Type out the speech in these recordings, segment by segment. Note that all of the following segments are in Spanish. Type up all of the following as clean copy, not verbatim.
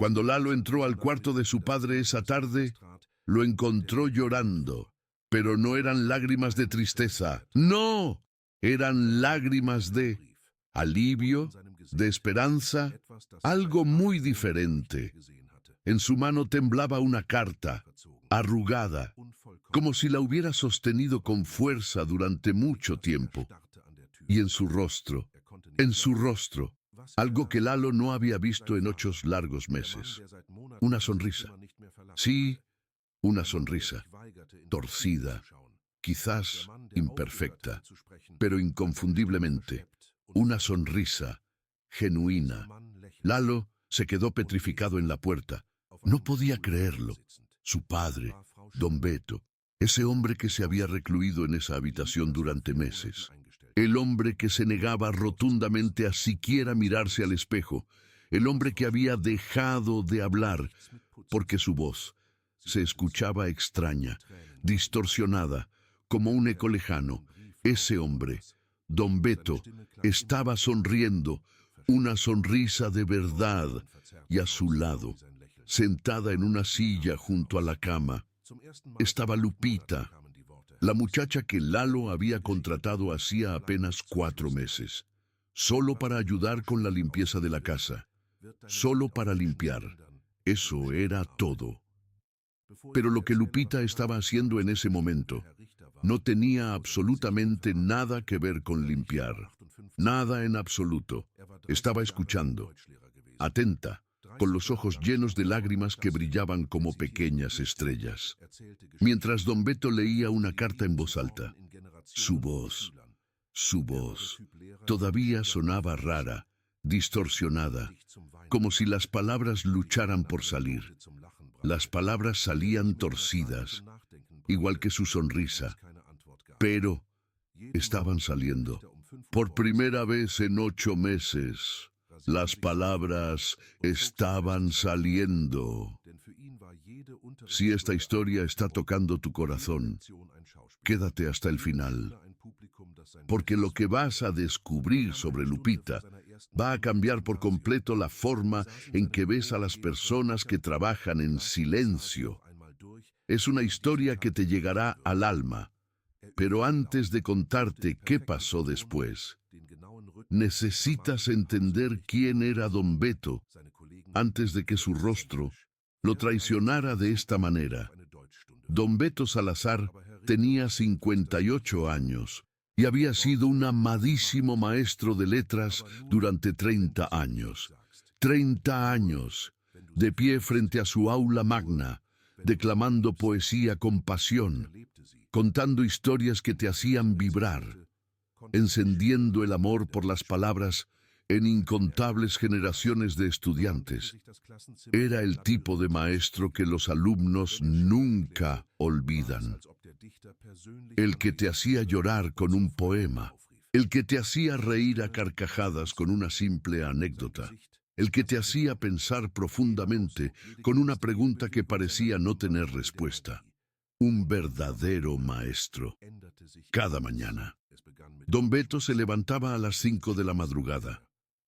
Cuando Lalo entró al cuarto de su padre esa tarde, lo encontró llorando, pero no eran lágrimas de tristeza. ¡No! Eran lágrimas de alivio, de esperanza, algo muy diferente. En su mano temblaba una carta, arrugada, como si la hubiera sostenido con fuerza durante mucho tiempo. Y en su rostro, algo que Lalo no había visto en 8 largos meses. Una sonrisa. Sí, una sonrisa, torcida, quizás imperfecta, pero inconfundiblemente, una sonrisa genuina. Lalo se quedó petrificado en la puerta. No podía creerlo. Su padre, Don Beto, ese hombre que se había recluido en esa habitación durante meses. El hombre que se negaba rotundamente a siquiera mirarse al espejo. El hombre que había dejado de hablar porque su voz se escuchaba extraña, distorsionada, como un eco lejano. Ese hombre, Don Beto, estaba sonriendo, una sonrisa de verdad, y a su lado, sentada en una silla junto a la cama, estaba Lupita, la muchacha que Lalo había contratado hacía apenas 4 meses, solo para ayudar con la limpieza de la casa, solo para limpiar. Eso era todo. Pero lo que Lupita estaba haciendo en ese momento no tenía absolutamente nada que ver con limpiar. Nada en absoluto. Estaba escuchando, atenta, con los ojos llenos de lágrimas que brillaban como pequeñas estrellas. Mientras Don Beto leía una carta en voz alta, su voz, todavía sonaba rara, distorsionada, como si las palabras lucharan por salir. Las palabras salían torcidas, igual que su sonrisa, pero estaban saliendo. Por primera vez en 8 meses, las palabras estaban saliendo. Si esta historia está tocando tu corazón, quédate hasta el final, porque lo que vas a descubrir sobre Lupita va a cambiar por completo la forma en que ves a las personas que trabajan en silencio. Es una historia que te llegará al alma, pero antes de contarte qué pasó después, necesitas entender quién era Don Beto antes de que su rostro lo traicionara de esta manera. Don Beto Salazar tenía 58 años y había sido un amadísimo maestro de letras durante 30 años. 30 años, de pie frente a su aula magna, declamando poesía con pasión, contando historias que te hacían vibrar, encendiendo el amor por las palabras en incontables generaciones de estudiantes. Era el tipo de maestro que los alumnos nunca olvidan. El que te hacía llorar con un poema, el que te hacía reír a carcajadas con una simple anécdota, el que te hacía pensar profundamente con una pregunta que parecía no tener respuesta. Un verdadero maestro. Cada mañana, Don Beto se levantaba a las 5 de la madrugada.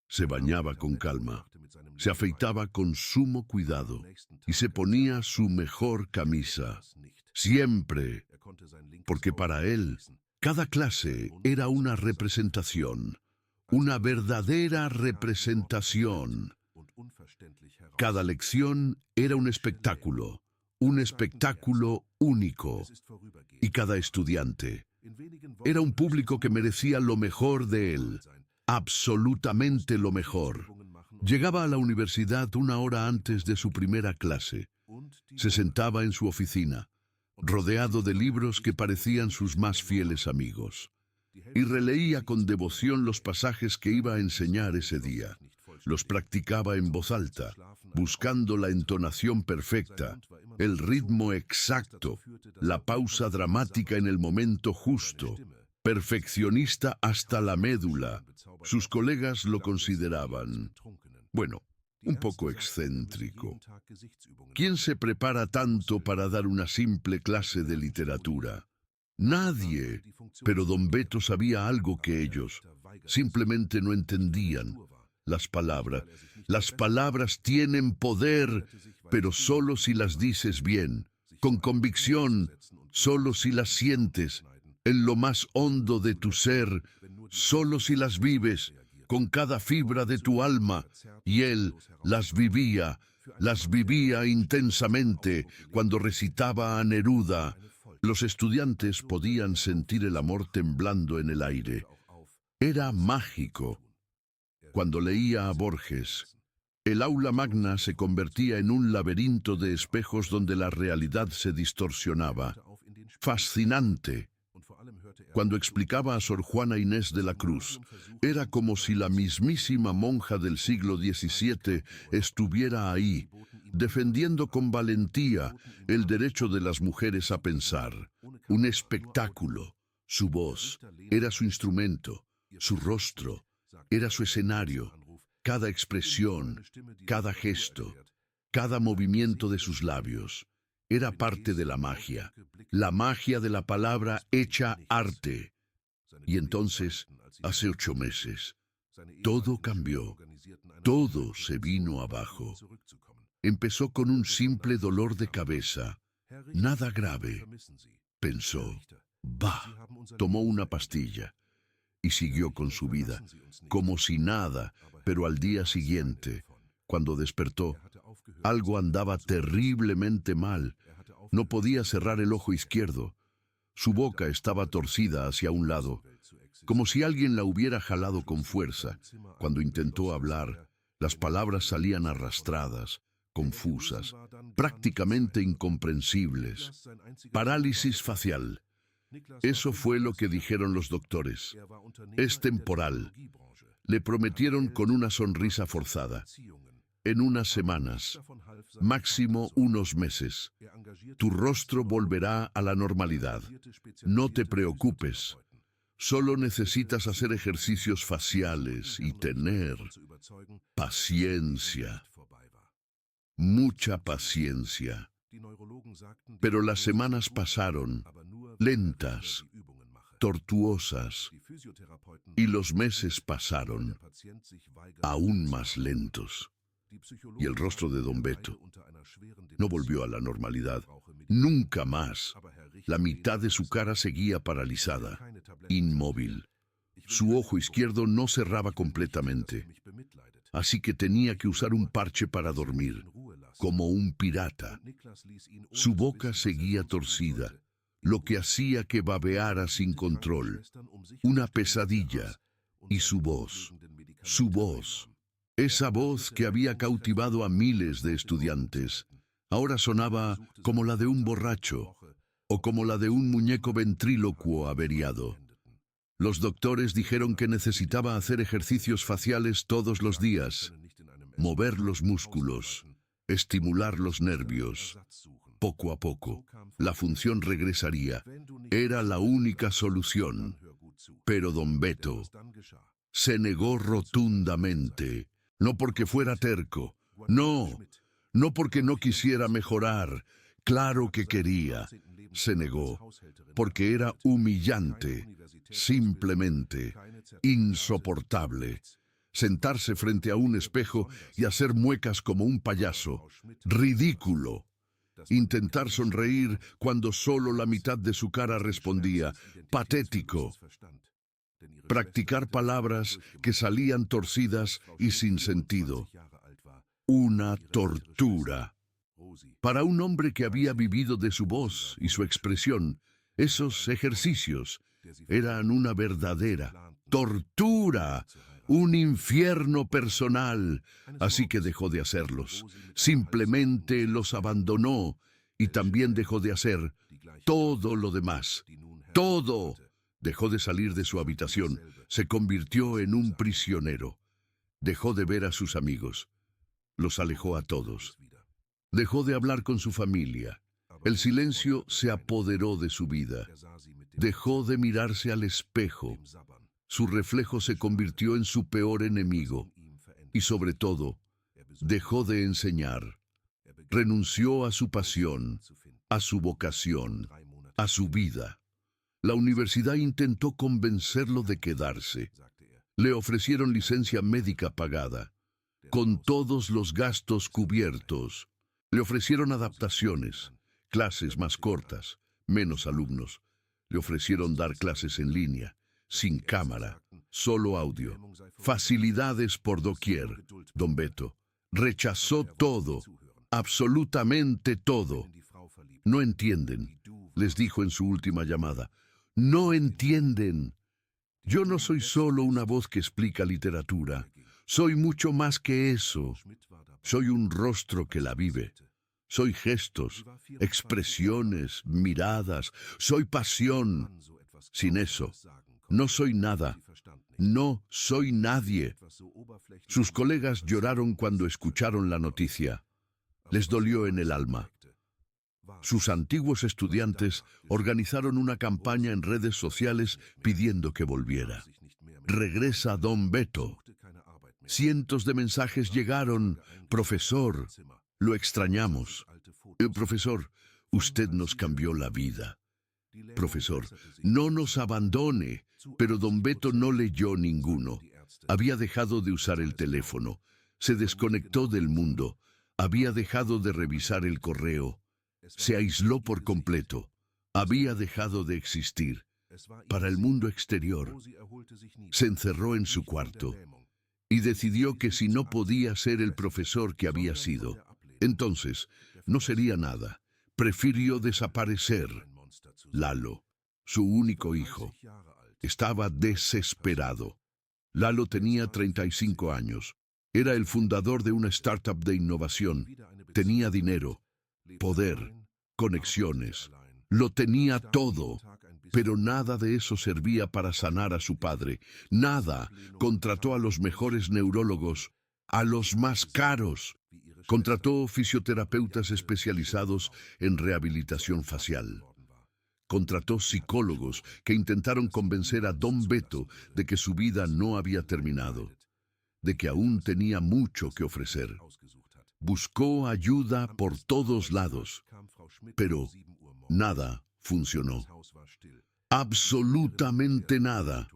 Se bañaba con calma, se afeitaba con sumo cuidado y se ponía su mejor camisa. Siempre, porque para él, cada clase era una representación, una verdadera representación. Cada lección era un espectáculo único, y cada estudiante era un público que merecía lo mejor de él, absolutamente lo mejor. Llegaba a la universidad 1 hora antes de su primera clase. Se sentaba en su oficina, rodeado de libros que parecían sus más fieles amigos, y releía con devoción los pasajes que iba a enseñar ese día. Los practicaba en voz alta, buscando la entonación perfecta, el ritmo exacto, la pausa dramática en el momento justo. Perfeccionista hasta la médula. Sus colegas lo consideraban, bueno, un poco excéntrico. ¿Quién se prepara tanto para dar una simple clase de literatura? Nadie. Pero Don Beto sabía algo que ellos simplemente no entendían. Las palabras. Las palabras tienen poder, pero solo si las dices bien, con convicción, solo si las sientes, en lo más hondo de tu ser, solo si las vives, con cada fibra de tu alma. Y él las vivía intensamente cuando recitaba a Neruda. Los estudiantes podían sentir el amor temblando en el aire. Era mágico. Cuando leía a Borges, el aula magna se convertía en un laberinto de espejos donde la realidad se distorsionaba. Fascinante. Cuando explicaba a Sor Juana Inés de la Cruz, era como si la mismísima monja del siglo XVII estuviera ahí, defendiendo con valentía el derecho de las mujeres a pensar. Un espectáculo. Su voz era su instrumento, su rostro era su escenario. Cada expresión, cada gesto, cada movimiento de sus labios era parte de la magia de la palabra hecha arte. Y entonces, hace 8 meses, todo cambió, todo se vino abajo. Empezó con un simple dolor de cabeza, nada grave. Pensó, bah, tomó una pastilla y siguió con su vida, como si nada, pero al día siguiente, cuando despertó, algo andaba terriblemente mal. No podía cerrar el ojo izquierdo. Su boca estaba torcida hacia un lado, como si alguien la hubiera jalado con fuerza. Cuando intentó hablar, las palabras salían arrastradas, confusas, prácticamente incomprensibles. Parálisis facial. Eso fue lo que dijeron los doctores. Es temporal. Le prometieron con una sonrisa forzada. En unas semanas, máximo unos meses, tu rostro volverá a la normalidad. No te preocupes. Solo necesitas hacer ejercicios faciales y tener paciencia. Mucha paciencia. Pero las semanas pasaron, lentas, tortuosas, y los meses pasaron, aún más lentos. Y el rostro de don Beto no volvió a la normalidad, nunca más. La mitad de su cara seguía paralizada, inmóvil. Su ojo izquierdo no cerraba completamente, así que tenía que usar un parche para dormir, como un pirata. Su boca seguía torcida, lo que hacía que babeara sin control. Una pesadilla. Y su voz. Esa voz que había cautivado a miles de estudiantes, ahora sonaba como la de un borracho o como la de un muñeco ventrílocuo averiado. Los doctores dijeron que necesitaba hacer ejercicios faciales todos los días, mover los músculos, estimular los nervios. Poco a poco, la función regresaría. Era la única solución. Pero don Beto se negó rotundamente. No porque fuera terco, no porque no quisiera mejorar, claro que quería. Se negó, porque era humillante, simplemente insoportable. Sentarse frente a un espejo y hacer muecas como un payaso, ridículo. Intentar sonreír cuando solo la mitad de su cara respondía, patético. Practicar palabras que salían torcidas y sin sentido. Una tortura. Para un hombre que había vivido de su voz y su expresión, esos ejercicios eran una verdadera tortura, un infierno personal. Así que dejó de hacerlos. Simplemente los abandonó y también dejó de hacer todo lo demás. Todo. Dejó de salir de su habitación, se convirtió en un prisionero. Dejó de ver a sus amigos, los alejó a todos. Dejó de hablar con su familia. El silencio se apoderó de su vida. Dejó de mirarse al espejo. Su reflejo se convirtió en su peor enemigo. Y sobre todo, dejó de enseñar. Renunció a su pasión, a su vocación, a su vida. La universidad intentó convencerlo de quedarse. Le ofrecieron licencia médica pagada, con todos los gastos cubiertos. Le ofrecieron adaptaciones, clases más cortas, menos alumnos. Le ofrecieron dar clases en línea, sin cámara, solo audio, facilidades por doquier. Don Beto rechazó todo, absolutamente todo. No entienden, les dijo en su última llamada. No entienden. Yo no soy solo una voz que explica literatura. Soy mucho más que eso. Soy un rostro que la vive. Soy gestos, expresiones, miradas. Soy pasión. Sin eso, no soy nada. No soy nadie. Sus colegas lloraron cuando escucharon la noticia. Les dolió en el alma. Sus antiguos estudiantes organizaron una campaña en redes sociales pidiendo que volviera. Regresa Don Beto. Cientos de mensajes llegaron. Profesor, lo extrañamos. Profesor, usted nos cambió la vida. Profesor, no nos abandone. Pero Don Beto no leyó ninguno. Había dejado de usar el teléfono. Se desconectó del mundo. Había dejado de revisar el correo. Se aisló por completo. Había dejado de existir. Para el mundo exterior, se encerró en su cuarto y decidió que si no podía ser el profesor que había sido, entonces no sería nada. Prefirió desaparecer. Lalo, su único hijo, estaba desesperado. Lalo tenía 35 años. Era el fundador de una startup de innovación. Tenía dinero, poder, conexiones. Lo tenía todo, pero nada de eso servía para sanar a su padre. Nada. Contrató a los mejores neurólogos, a los más caros. Contrató fisioterapeutas especializados en rehabilitación facial. Contrató psicólogos que intentaron convencer a Don Beto de que su vida no había terminado, de que aún tenía mucho que ofrecer. Buscó ayuda por todos lados, pero nada funcionó. Absolutamente nada.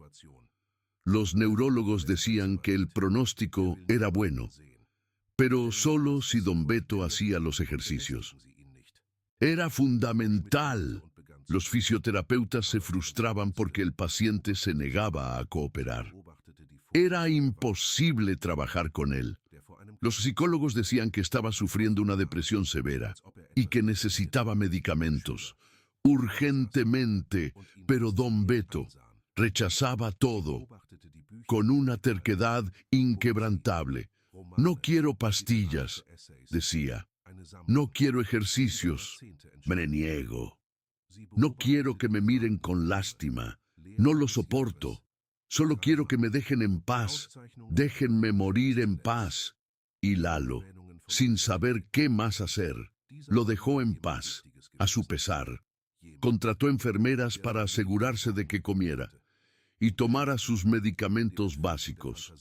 Los neurólogos decían que el pronóstico era bueno, pero solo si Don Beto hacía los ejercicios. Era fundamental. Los fisioterapeutas se frustraban porque el paciente se negaba a cooperar. Era imposible trabajar con él. Los psicólogos decían que estaba sufriendo una depresión severa y que necesitaba medicamentos, urgentemente, pero Don Beto rechazaba todo, con una terquedad inquebrantable. No quiero pastillas, decía. No quiero ejercicios, me niego. No quiero que me miren con lástima, no lo soporto. Solo quiero que me dejen en paz, déjenme morir en paz. Y Lalo, sin saber qué más hacer, lo dejó en paz, a su pesar. Contrató enfermeras para asegurarse de que comiera y tomara sus medicamentos básicos.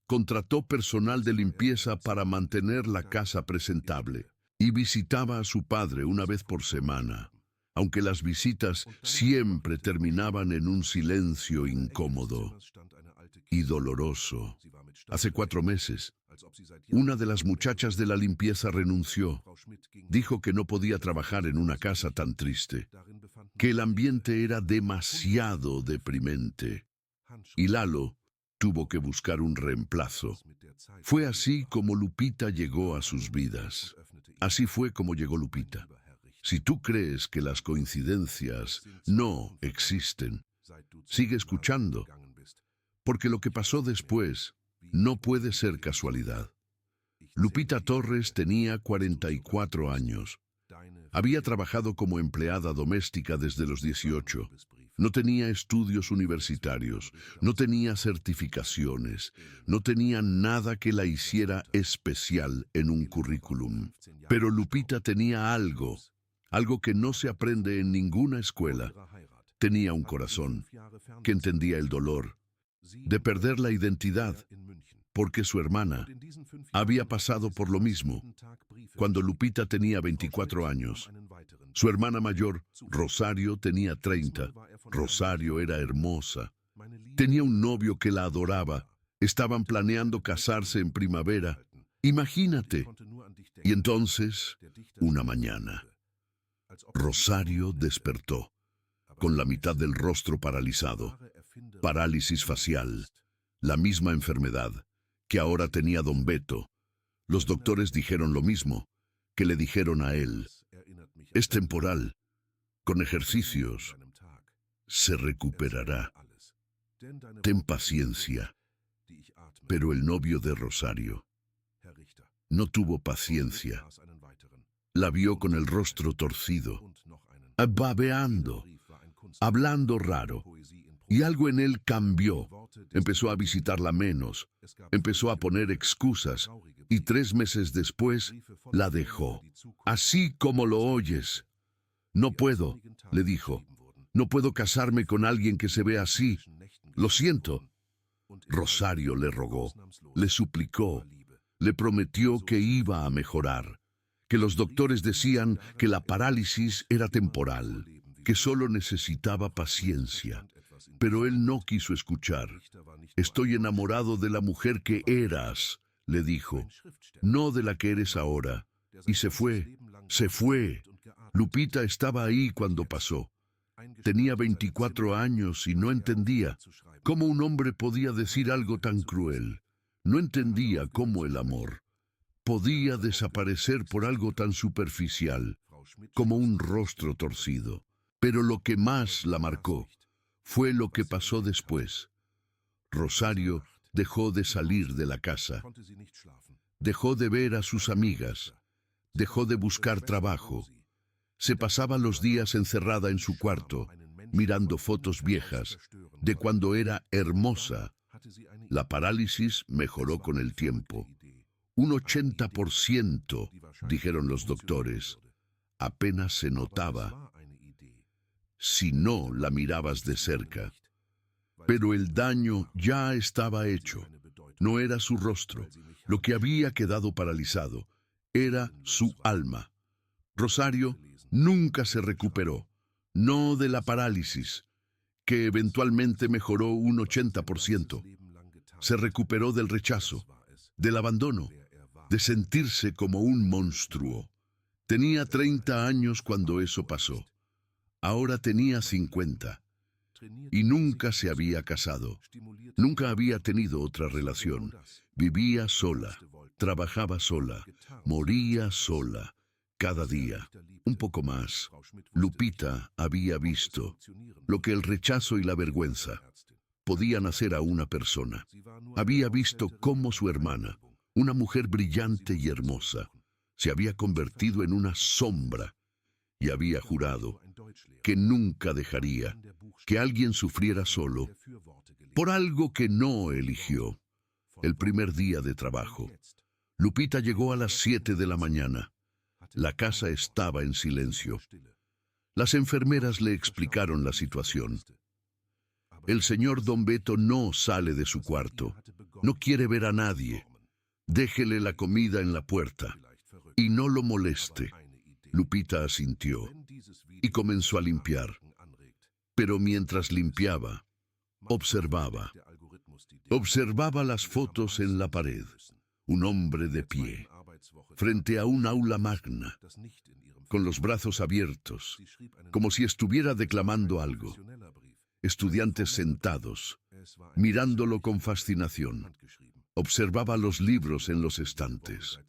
Contrató personal de limpieza para mantener la casa presentable y visitaba a su padre una vez por semana, aunque las visitas siempre terminaban en un silencio incómodo y doloroso. Hace 4 meses, una de las muchachas de la limpieza renunció. Dijo que no podía trabajar en una casa tan triste, que el ambiente era demasiado deprimente. Y Lalo tuvo que buscar un reemplazo. Fue así como Lupita llegó a sus vidas. Así fue como llegó Lupita. Si tú crees que las coincidencias no existen, sigue escuchando, porque lo que pasó después no puede ser casualidad. Lupita Torres tenía 44 años. Había trabajado como empleada doméstica desde los 18. No tenía estudios universitarios, no tenía certificaciones, no tenía nada que la hiciera especial en un currículum. Pero Lupita tenía algo que no se aprende en ninguna escuela. Tenía un corazón que entendía el dolor de perder la identidad, porque su hermana había pasado por lo mismo cuando Lupita tenía 24 años. Su hermana mayor, Rosario, tenía 30. Rosario era hermosa, Tenía un novio que la adoraba. Estaban planeando casarse en primavera. Imagínate. Y entonces, una mañana, Rosario despertó, con la mitad del rostro paralizado, parálisis facial, la misma enfermedad que ahora tenía don Beto. Los doctores dijeron lo mismo que le dijeron a él. Es temporal. Con ejercicios se recuperará. Ten paciencia. Pero el novio de Rosario no tuvo paciencia. La vio con el rostro torcido, babeando, hablando raro. Y algo en él cambió. Empezó a visitarla menos, empezó a poner excusas, y 3 meses después la dejó. Así como lo oyes. No puedo, le dijo. No puedo casarme con alguien que se ve así. Lo siento. Rosario le rogó, le suplicó, le prometió que iba a mejorar, que los doctores decían que la parálisis era temporal, que solo necesitaba paciencia. Pero él no quiso escuchar. Estoy enamorado de la mujer que eras, le dijo, no de la que eres ahora. Y se fue, se fue. Lupita estaba ahí cuando pasó. Tenía 24 años y no entendía cómo un hombre podía decir algo tan cruel. No entendía cómo el amor podía desaparecer por algo tan superficial como un rostro torcido. Pero lo que más la marcó fue lo que pasó después. Rosario dejó de salir de la casa, dejó de ver a sus amigas, dejó de buscar trabajo. Se pasaba los días encerrada en su cuarto, mirando fotos viejas de cuando era hermosa. La parálisis mejoró con el tiempo. Un 80%, dijeron los doctores. Apenas se notaba si no la mirabas de cerca. Pero el daño ya estaba hecho. No era su rostro. Lo que había quedado paralizado era su alma. Rosario nunca se recuperó, no de la parálisis, que eventualmente mejoró un 80%. Se recuperó del rechazo, del abandono, de sentirse como un monstruo. Tenía 30 años cuando eso pasó. Ahora tenía 50. Y nunca se había casado. Nunca había tenido otra relación. Vivía sola, trabajaba sola, moría sola, cada día. Un poco más. Lupita había visto lo que el rechazo y la vergüenza podían hacer a una persona. Había visto cómo su hermana, una mujer brillante y hermosa, se había convertido en una sombra y había jurado que nunca dejaría que alguien sufriera solo por algo que no eligió. El primer día de trabajo, Lupita llegó a las 7 de la mañana. La casa estaba en silencio. Las enfermeras le explicaron la situación. El señor don Beto no sale de su cuarto. No quiere ver a nadie. Déjele la comida en la puerta y no lo moleste. Lupita asintió y comenzó a limpiar. Pero mientras limpiaba, observaba las fotos en la pared. Un hombre de pie, frente a un aula magna, con los brazos abiertos, como si estuviera declamando algo. Estudiantes sentados, mirándolo con fascinación. Observaba los libros en los estantes.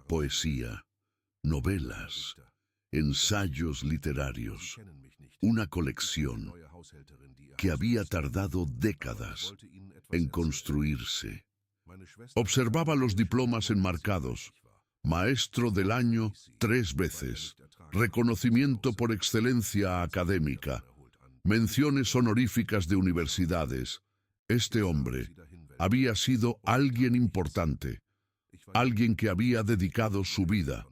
Poesía, novelas, ensayos literarios. Una colección que había tardado décadas en construirse. Observaba los diplomas enmarcados. Maestro del año 3 veces. Reconocimiento por excelencia académica. Menciones honoríficas de universidades. Este hombre había sido alguien importante. Alguien que había dedicado su vida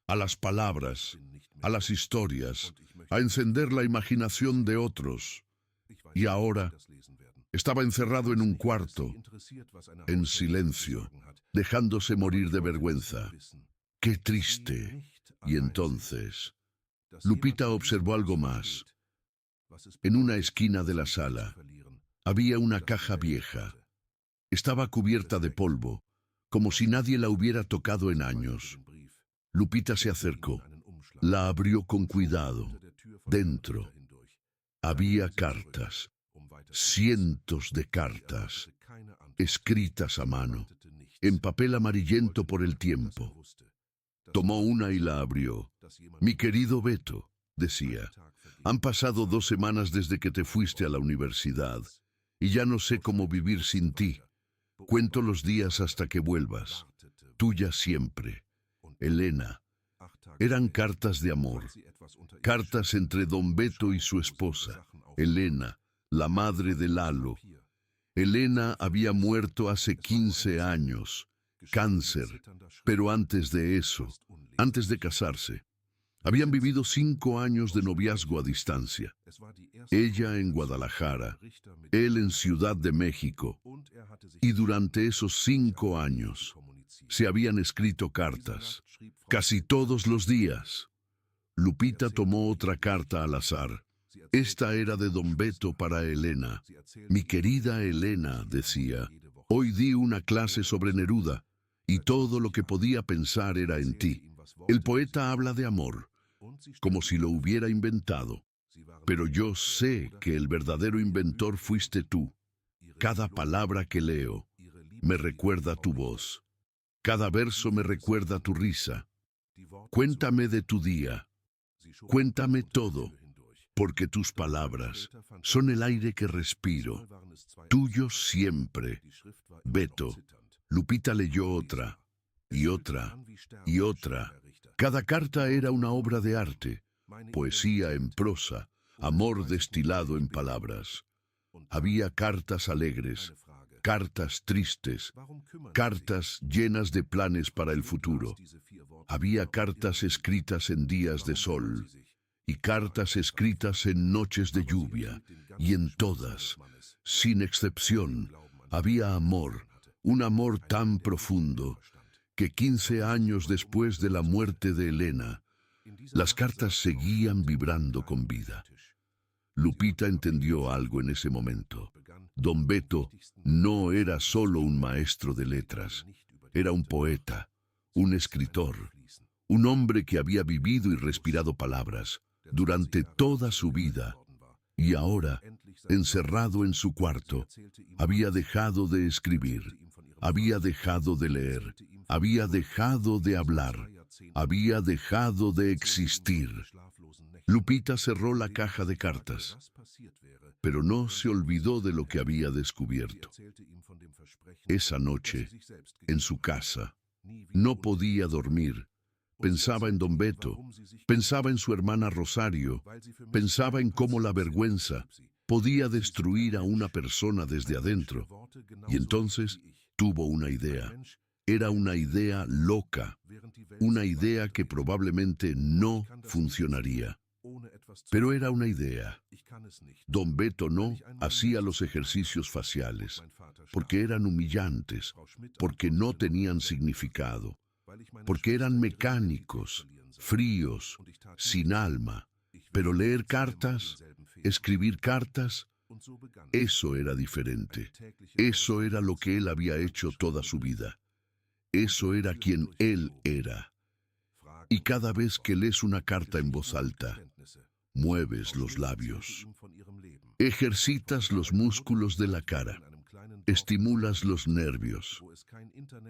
a las palabras, a las historias, a encender la imaginación de otros. Y ahora estaba encerrado en un cuarto, en silencio, dejándose morir de vergüenza. ¡Qué triste! Y entonces, Lupita observó algo más. En una esquina de la sala, Había una caja vieja. Estaba cubierta de polvo, como si nadie la hubiera tocado en años. Lupita se acercó. La abrió con cuidado. Dentro había cartas, cientos de cartas, escritas a mano, en papel amarillento por el tiempo. Tomó una y la abrió. Mi querido Beto, decía, han pasado 2 semanas desde que te fuiste a la universidad y ya no sé cómo vivir sin ti. Cuento los días hasta que vuelvas. Tuya siempre, Elena. Eran cartas de amor, cartas entre don Beto y su esposa, Elena, la madre de Lalo. Elena había muerto hace 15 años, cáncer, pero antes de eso, antes de casarse, habían vivido 5 años de noviazgo a distancia. Ella en Guadalajara, él en Ciudad de México, y durante esos 5 años se habían escrito cartas, casi todos los días. Lupita tomó otra carta al azar. Esta era de don Beto para Elena. Mi querida Elena, decía, hoy di una clase sobre Neruda, y todo lo que podía pensar era en ti. El poeta habla de amor, como si lo hubiera inventado, pero yo sé que el verdadero inventor fuiste tú. Cada palabra que leo me recuerda tu voz. Cada verso me recuerda tu risa. Cuéntame de tu día. Cuéntame todo, porque tus palabras son el aire que respiro. Tuyo siempre, Beto. Lupita leyó otra, y otra, y otra. Cada carta era una obra de arte, poesía en prosa, amor destilado en palabras. Había cartas alegres, cartas tristes, cartas llenas de planes para el futuro. Había cartas escritas en días de sol y cartas escritas en noches de lluvia, y en todas, sin excepción, había amor, un amor tan profundo que 15 años después de la muerte de Elena, las cartas seguían vibrando con vida. Lupita entendió algo en ese momento. Don Beto no era solo un maestro de letras, era un poeta, un escritor, un hombre que había vivido y respirado palabras durante toda su vida, y ahora, encerrado en su cuarto, había dejado de escribir, había dejado de leer, había dejado de hablar, había dejado de existir. Lupita cerró la caja de cartas, pero no se olvidó de lo que había descubierto. Esa noche, en su casa, no podía dormir. Pensaba en don Beto, pensaba en su hermana Rosario, pensaba en cómo la vergüenza podía destruir a una persona desde adentro. Y entonces tuvo una idea. Era una idea loca, una idea que probablemente no funcionaría. Pero era una idea. Don Beto no hacía los ejercicios faciales, porque eran humillantes, porque no tenían significado, porque eran mecánicos, fríos, sin alma. Pero leer cartas, escribir cartas, eso era diferente. Eso era lo que él había hecho toda su vida. Eso era quien él era. Y cada vez que lees una carta en voz alta, mueves los labios, ejercitas los músculos de la cara, estimulas los nervios.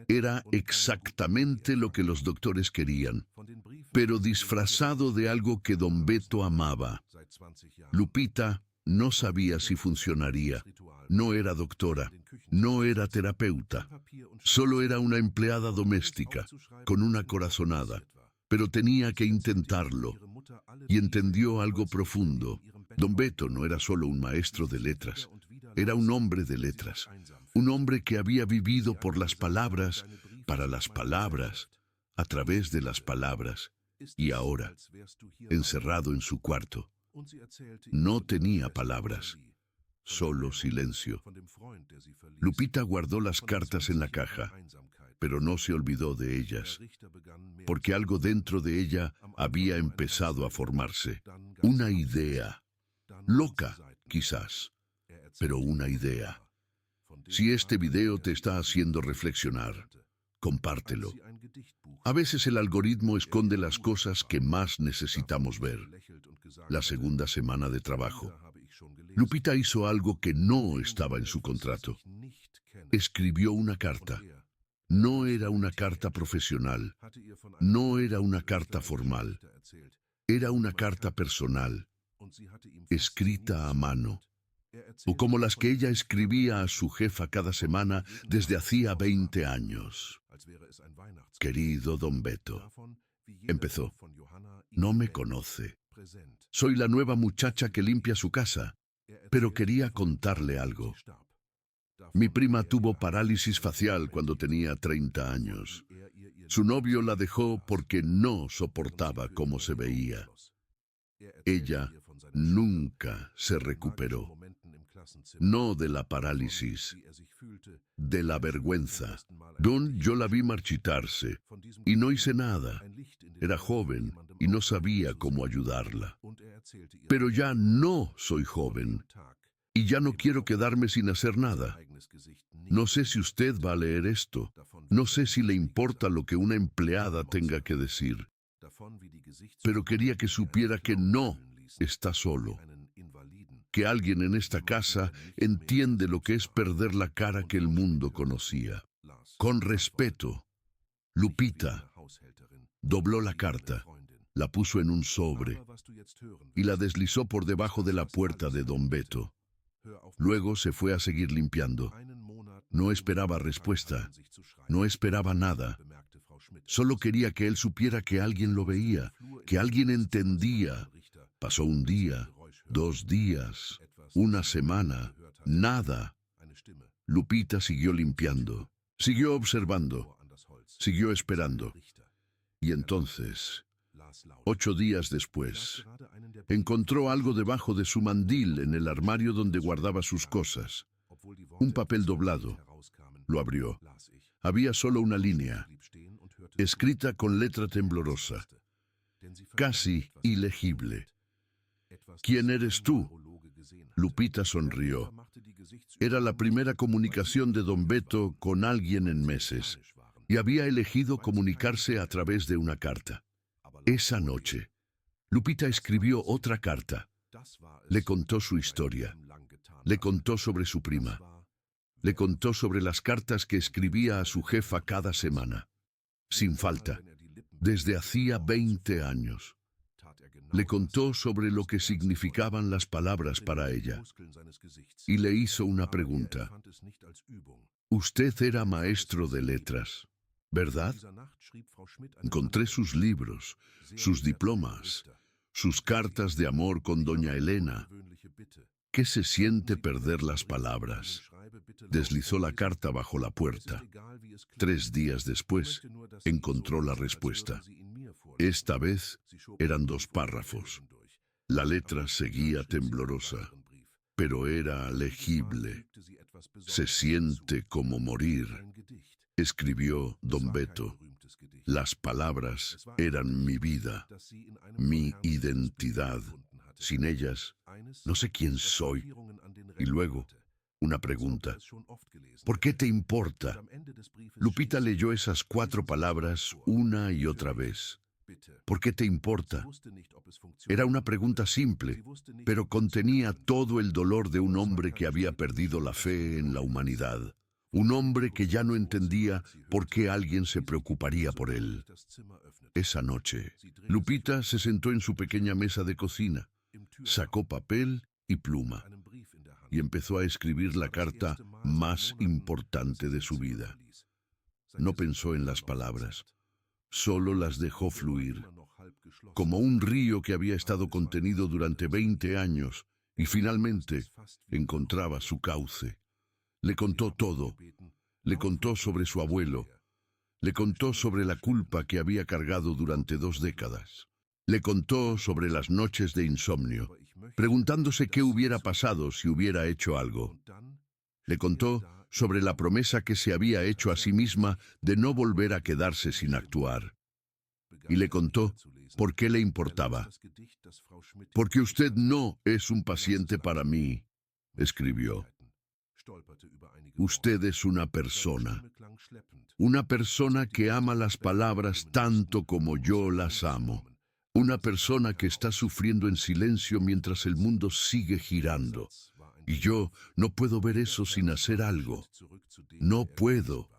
Era exactamente lo que los doctores querían, pero disfrazado de algo que don Beto amaba. Lupita no sabía si funcionaría. No era doctora, no era terapeuta, solo era una empleada doméstica, con una corazonada, pero tenía que intentarlo. Y entendió algo profundo. Don Beto no era solo un maestro de letras, era un hombre de letras, un hombre que había vivido por las palabras, para las palabras, a través de las palabras, y ahora, encerrado en su cuarto, no tenía palabras, solo silencio. Lupita guardó las cartas en la caja, pero no se olvidó de ellas, porque algo dentro de ella había empezado a formarse. Una idea, loca, quizás, pero una idea. Si este video te está haciendo reflexionar, compártelo. A veces el algoritmo esconde las cosas que más necesitamos ver. La segunda semana de trabajo. Lupita hizo algo que no estaba en su contrato. Escribió una carta. No era una carta profesional. No era una carta formal. Era una carta personal, escrita a mano, o como las que ella escribía a su jefa cada semana desde hacía 20 años. Querido Don Beto, empezó, no me conoce. Soy la nueva muchacha que limpia su casa, pero quería contarle algo. Mi prima tuvo parálisis facial cuando tenía 30 años. Su novio la dejó porque no soportaba cómo se veía. Ella nunca se recuperó. No de la parálisis, de la vergüenza. Yo la vi marchitarse y no hice nada. Era joven y no sabía cómo ayudarla. Pero ya no soy joven y ya no quiero quedarme sin hacer nada. No sé si usted va a leer esto. No sé si le importa lo que una empleada tenga que decir. Pero quería que supiera que no está solo. Que alguien en esta casa entiende lo que es perder la cara que el mundo conocía. Con respeto, Lupita dobló la carta, la puso en un sobre y la deslizó por debajo de la puerta de Don Beto. Luego se fue a seguir limpiando. No esperaba respuesta, no esperaba nada. Solo quería que él supiera que alguien lo veía, que alguien entendía. Pasó un día, 2 días, una semana, nada. Lupita siguió limpiando, siguió observando, siguió esperando. Y entonces, 8 días después, encontró algo debajo de su mandil en el armario donde guardaba sus cosas. Un papel doblado. Lo abrió. Había solo una línea, escrita con letra temblorosa, casi ilegible. ¿Quién eres tú? Lupita sonrió. Era la primera comunicación de Don Beto con alguien en meses, y había elegido comunicarse a través de una carta. Esa noche, Lupita escribió otra carta. Le contó su historia. Le contó sobre su prima. Le contó sobre las cartas que escribía a su jefa cada semana. Sin falta, desde hacía 20 años. Le contó sobre lo que significaban las palabras para ella. Y le hizo una pregunta. Usted era maestro de letras, ¿verdad? Encontré sus libros, sus diplomas, sus cartas de amor con doña Elena. ¿Qué se siente perder las palabras? Deslizó la carta bajo la puerta. 3 días después, encontró la respuesta. Esta vez eran 2 párrafos. La letra seguía temblorosa, pero era legible. Se siente como morir, escribió Don Beto. Las palabras eran mi vida, mi identidad. Sin ellas, no sé quién soy. Y luego, una pregunta. ¿Por qué te importa? Lupita leyó esas 4 palabras una y otra vez. ¿Por qué te importa? Era una pregunta simple, pero contenía todo el dolor de un hombre que había perdido la fe en la humanidad. Un hombre que ya no entendía por qué alguien se preocuparía por él. Esa noche, Lupita se sentó en su pequeña mesa de cocina, sacó papel y pluma y empezó a escribir la carta más importante de su vida. No pensó en las palabras, solo las dejó fluir, como un río que había estado contenido durante 20 años y finalmente encontraba su cauce. Le contó todo. Le contó sobre su abuelo. Le contó sobre la culpa que había cargado durante 2 décadas. Le contó sobre las noches de insomnio, preguntándose qué hubiera pasado si hubiera hecho algo. Le contó sobre la promesa que se había hecho a sí misma de no volver a quedarse sin actuar. Y le contó por qué le importaba. Porque usted no es un paciente para mí, escribió. Usted es una persona que ama las palabras tanto como yo las amo. Una persona que está sufriendo en silencio mientras el mundo sigue girando. Y yo no puedo ver eso sin hacer algo. No puedo,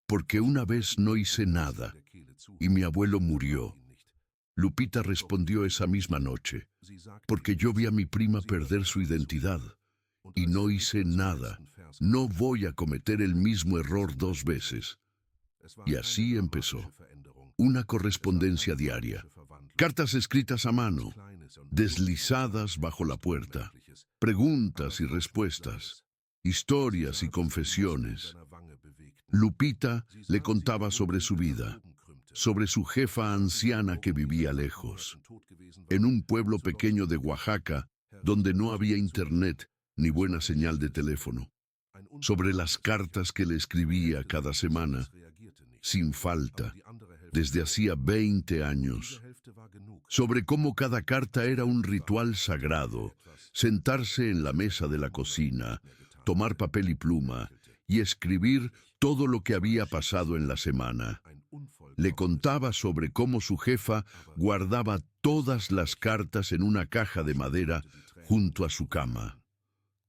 porque una vez no hice nada y mi abuelo murió. Lupita respondió esa misma noche, porque yo vi a mi prima perder su identidad y no hice nada. No voy a cometer el mismo error 2 veces. Y así empezó. Una correspondencia diaria. Cartas escritas a mano, deslizadas bajo la puerta. Preguntas y respuestas. Historias y confesiones. Lupita le contaba sobre su vida, sobre su jefa anciana que vivía lejos, en un pueblo pequeño de Oaxaca, donde no había internet ni buena señal de teléfono, sobre las cartas que le escribía cada semana, sin falta, desde hacía 20 años, sobre cómo cada carta era un ritual sagrado, sentarse en la mesa de la cocina, tomar papel y pluma y escribir todo lo que había pasado en la semana. Le contaba sobre cómo su jefa guardaba todas las cartas en una caja de madera junto a su cama,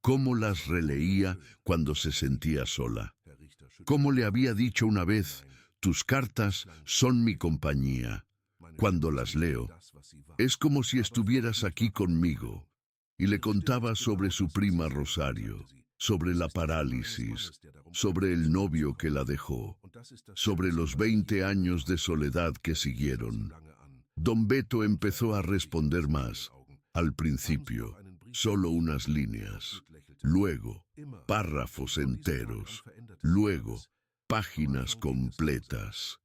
cómo las releía cuando se sentía sola, cómo le había dicho una vez: tus cartas son mi compañía. Cuando las leo, es como si estuvieras aquí conmigo. Y le contaba sobre su prima Rosario, sobre la parálisis, sobre el novio que la dejó, sobre los 20 años de soledad que siguieron. Don Beto empezó a responder más. Al principio, solo unas líneas, luego párrafos enteros, luego páginas completas.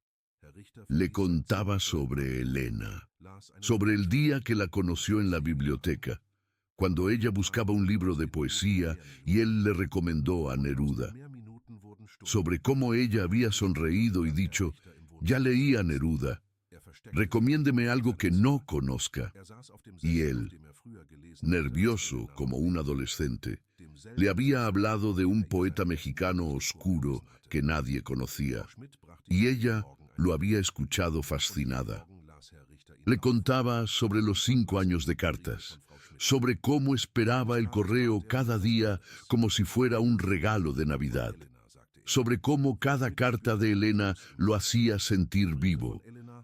Le contaba sobre Elena, sobre el día que la conoció en la biblioteca, cuando ella buscaba un libro de poesía y él le recomendó a Neruda, sobre cómo ella había sonreído y dicho: ya leí a Neruda, recomiéndeme algo que no conozca. Y él, nervioso como un adolescente, le había hablado de un poeta mexicano oscuro que nadie conocía, y ella lo había escuchado fascinada. Le contaba sobre los 5 años de cartas, sobre cómo esperaba el correo cada día como si fuera un regalo de Navidad, sobre cómo cada carta de Elena lo hacía sentir vivo,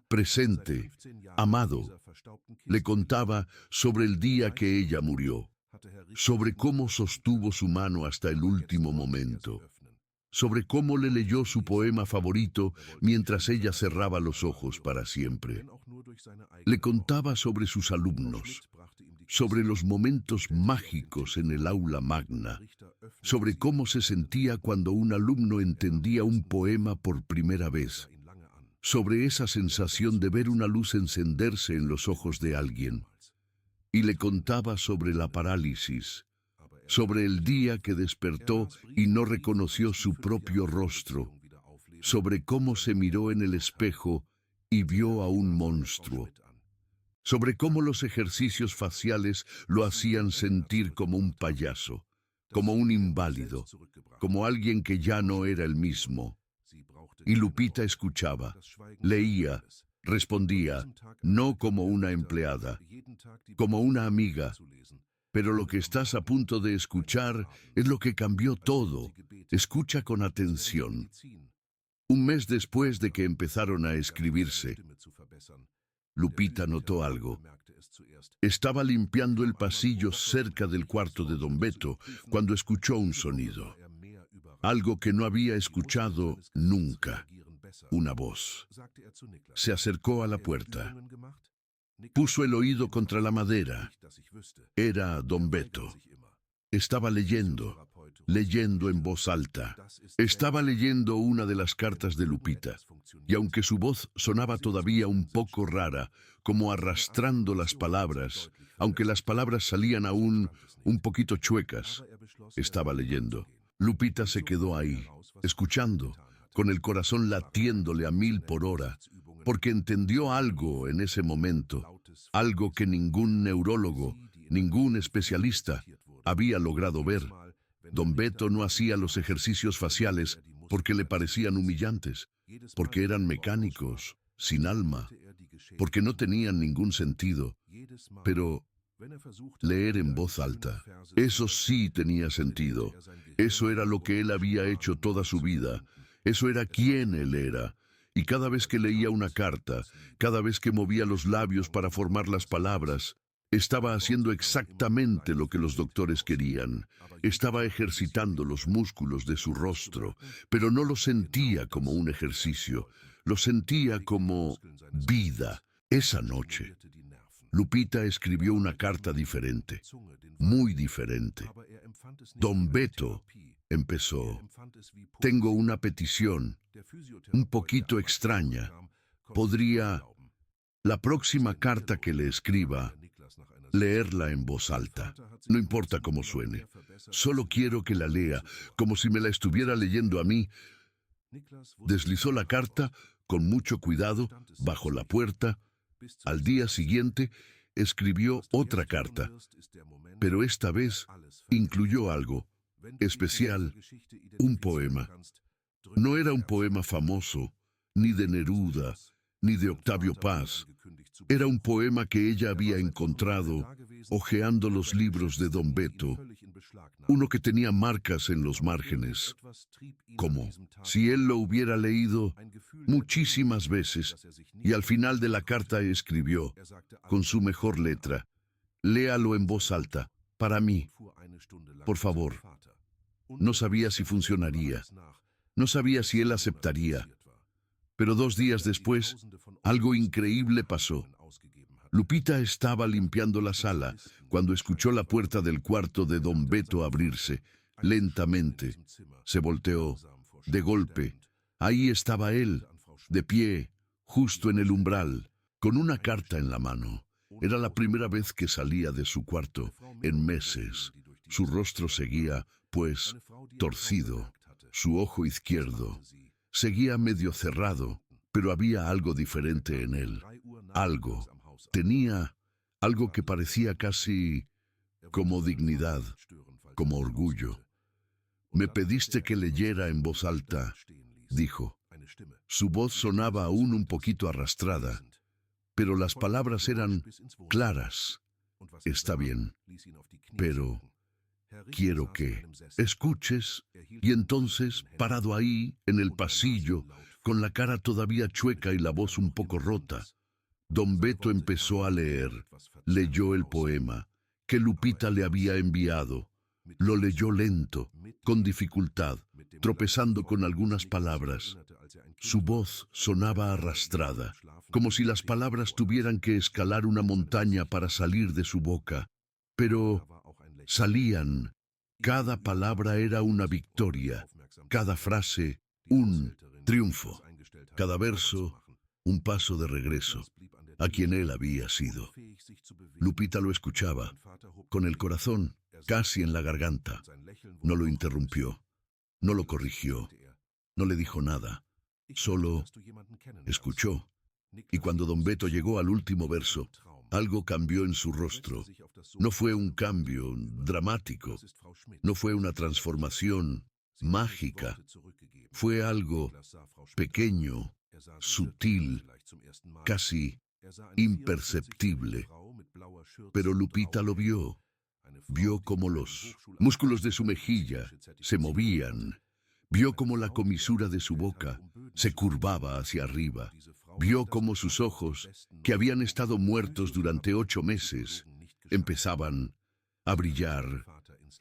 presente, amado. Le contaba sobre el día que ella murió, sobre cómo sostuvo su mano hasta el último momento, sobre cómo le leyó su poema favorito mientras ella cerraba los ojos para siempre. Le contaba sobre sus alumnos, sobre los momentos mágicos en el aula magna, sobre cómo se sentía cuando un alumno entendía un poema por primera vez, sobre esa sensación de ver una luz encenderse en los ojos de alguien. Y le contaba sobre la parálisis, sobre el día que despertó y no reconoció su propio rostro, sobre cómo se miró en el espejo y vio a un monstruo, sobre cómo los ejercicios faciales lo hacían sentir como un payaso, como un inválido, como alguien que ya no era el mismo. Y Lupita escuchaba, leía, respondía, no como una empleada, como una amiga. Pero lo que estás a punto de escuchar es lo que cambió todo. Escucha con atención. Un mes después de que empezaron a escribirse, Lupita notó algo. Estaba limpiando el pasillo cerca del cuarto de Don Beto cuando escuchó un sonido. Algo que no había escuchado nunca. Una voz. Se acercó a la puerta. Puso el oído contra la madera. Era Don Beto. Estaba leyendo en voz alta. Estaba leyendo una de las cartas de Lupita. Y aunque su voz sonaba todavía un poco rara, como arrastrando las palabras, aunque las palabras salían aún un poquito chuecas, estaba leyendo. Lupita se quedó ahí, escuchando, con el corazón latiéndole a 1000 por hora, porque entendió algo en ese momento, algo que ningún neurólogo, ningún especialista había logrado ver. Don Beto no hacía los ejercicios faciales porque le parecían humillantes, porque eran mecánicos, sin alma, porque no tenían ningún sentido. Pero leer en voz alta, eso sí tenía sentido. Eso era lo que él había hecho toda su vida. Eso era quién él era. Y cada vez que leía una carta, cada vez que movía los labios para formar las palabras, estaba haciendo exactamente lo que los doctores querían. Estaba ejercitando los músculos de su rostro, pero no lo sentía como un ejercicio. Lo sentía como vida. Esa noche, Lupita escribió una carta diferente, muy diferente. Don Beto, empezó, tengo una petición, un poquito extraña. ¿Podría, la próxima carta que le escriba, leerla en voz alta? No importa cómo suene. Solo quiero que la lea, como si me la estuviera leyendo a mí. Deslizó la carta, con mucho cuidado, bajo la puerta. Al día siguiente, escribió otra carta, pero esta vez incluyó algo especial, un poema. No era un poema famoso, ni de Neruda, ni de Octavio Paz. Era un poema que ella había encontrado hojeando los libros de Don Beto, uno que tenía marcas en los márgenes, como si él lo hubiera leído muchísimas veces, y al final de la carta escribió, con su mejor letra, léalo en voz alta, para mí, por favor. No sabía si funcionaría, no sabía si él aceptaría, pero 2 días después, algo increíble pasó. Lupita estaba limpiando la sala cuando escuchó la puerta del cuarto de Don Beto abrirse, lentamente. Se volteó, de golpe. Ahí estaba él, de pie, justo en el umbral, con una carta en la mano. Era la primera vez que salía de su cuarto, en meses. Su rostro seguía, pues, torcido. Su ojo izquierdo seguía medio cerrado, pero había algo diferente en él. Algo. Tenía algo que parecía casi como dignidad, como orgullo. Me pediste que leyera en voz alta, dijo. Su voz sonaba aún un poquito arrastrada, pero las palabras eran claras. Está bien, pero quiero que escuches. Y entonces, parado ahí, en el pasillo, con la cara todavía chueca y la voz un poco rota, Don Beto empezó a leer. Leyó el poema que Lupita le había enviado. Lo leyó lento, con dificultad, tropezando con algunas palabras. Su voz sonaba arrastrada, como si las palabras tuvieran que escalar una montaña para salir de su boca. Pero salían. Cada palabra era una victoria, cada frase un triunfo, cada verso un paso de regreso a quien él había sido. Lupita lo escuchaba, con el corazón casi en la garganta. No lo interrumpió, no lo corrigió, no le dijo nada, solo escuchó. Y cuando Don Beto llegó al último verso, algo cambió en su rostro. No fue un cambio dramático, no fue una transformación mágica, fue algo pequeño, sutil, casi imperceptible. Pero Lupita lo vio. Vio cómo los músculos de su mejilla se movían. Vio cómo la comisura de su boca se curvaba hacia arriba. Vio cómo sus ojos, que habían estado muertos durante 8 meses, empezaban a brillar.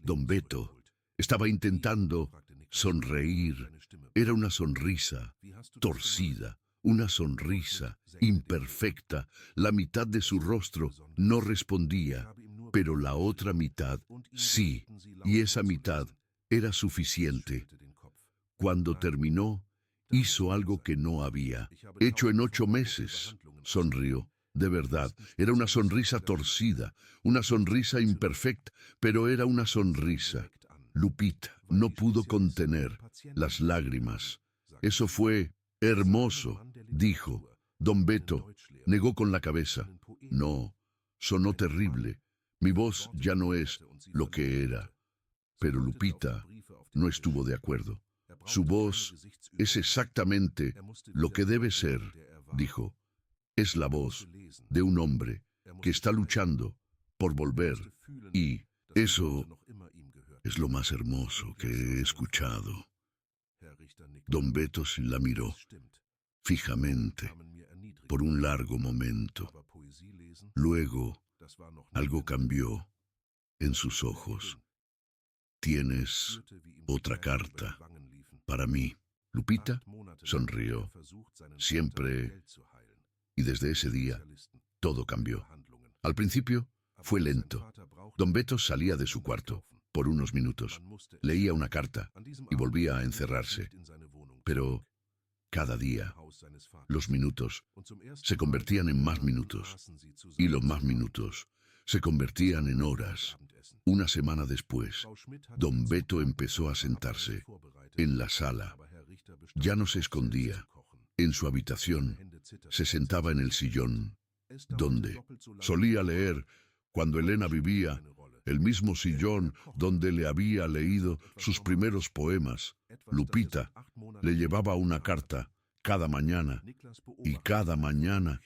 Don Beto estaba intentando sonreír. Era una sonrisa torcida, una sonrisa imperfecta. La mitad de su rostro no respondía, pero la otra mitad sí, y esa mitad era suficiente. Cuando terminó, hizo algo que no había hecho en 8 meses. Sonrió. De verdad, era una sonrisa torcida, una sonrisa imperfecta, pero era una sonrisa. Lupita no pudo contener las lágrimas. Eso fue hermoso, dijo. Don Beto negó con la cabeza. No, sonó terrible. Mi voz ya no es lo que era. Pero Lupita no estuvo de acuerdo. Su voz es exactamente lo que debe ser, dijo. Es la voz de un hombre que está luchando por volver, y eso es lo más hermoso que he escuchado. Don Beto la miró fijamente por un largo momento. Luego, algo cambió en sus ojos. ¿Tienes otra carta para mí? Lupita sonrió. Siempre, y desde ese día, todo cambió. Al principio, fue lento. Don Beto salía de su cuarto por unos minutos, leía una carta y volvía a encerrarse. Pero cada día, los minutos se convertían en más minutos, y los más minutos se convertían en horas. Una semana después, don Beto empezó a sentarse en la sala. Ya no se escondía. En su habitación, se sentaba en el sillón, donde solía leer cuando Elena vivía, el mismo sillón donde le había leído sus primeros poemas. Lupita le llevaba una carta cada mañana, y cada mañana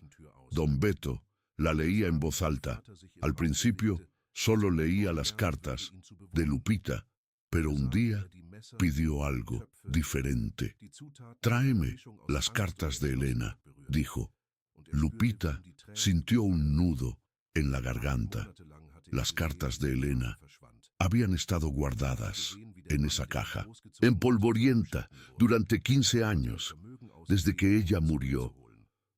don Beto la leía en voz alta. Al principio solo leía las cartas de Lupita, pero un día pidió algo diferente. «Tráeme las cartas de Elena», dijo. Lupita sintió un nudo en la garganta. Las cartas de Elena habían estado guardadas en esa caja, empolvorienta, durante 15 años, desde que ella murió.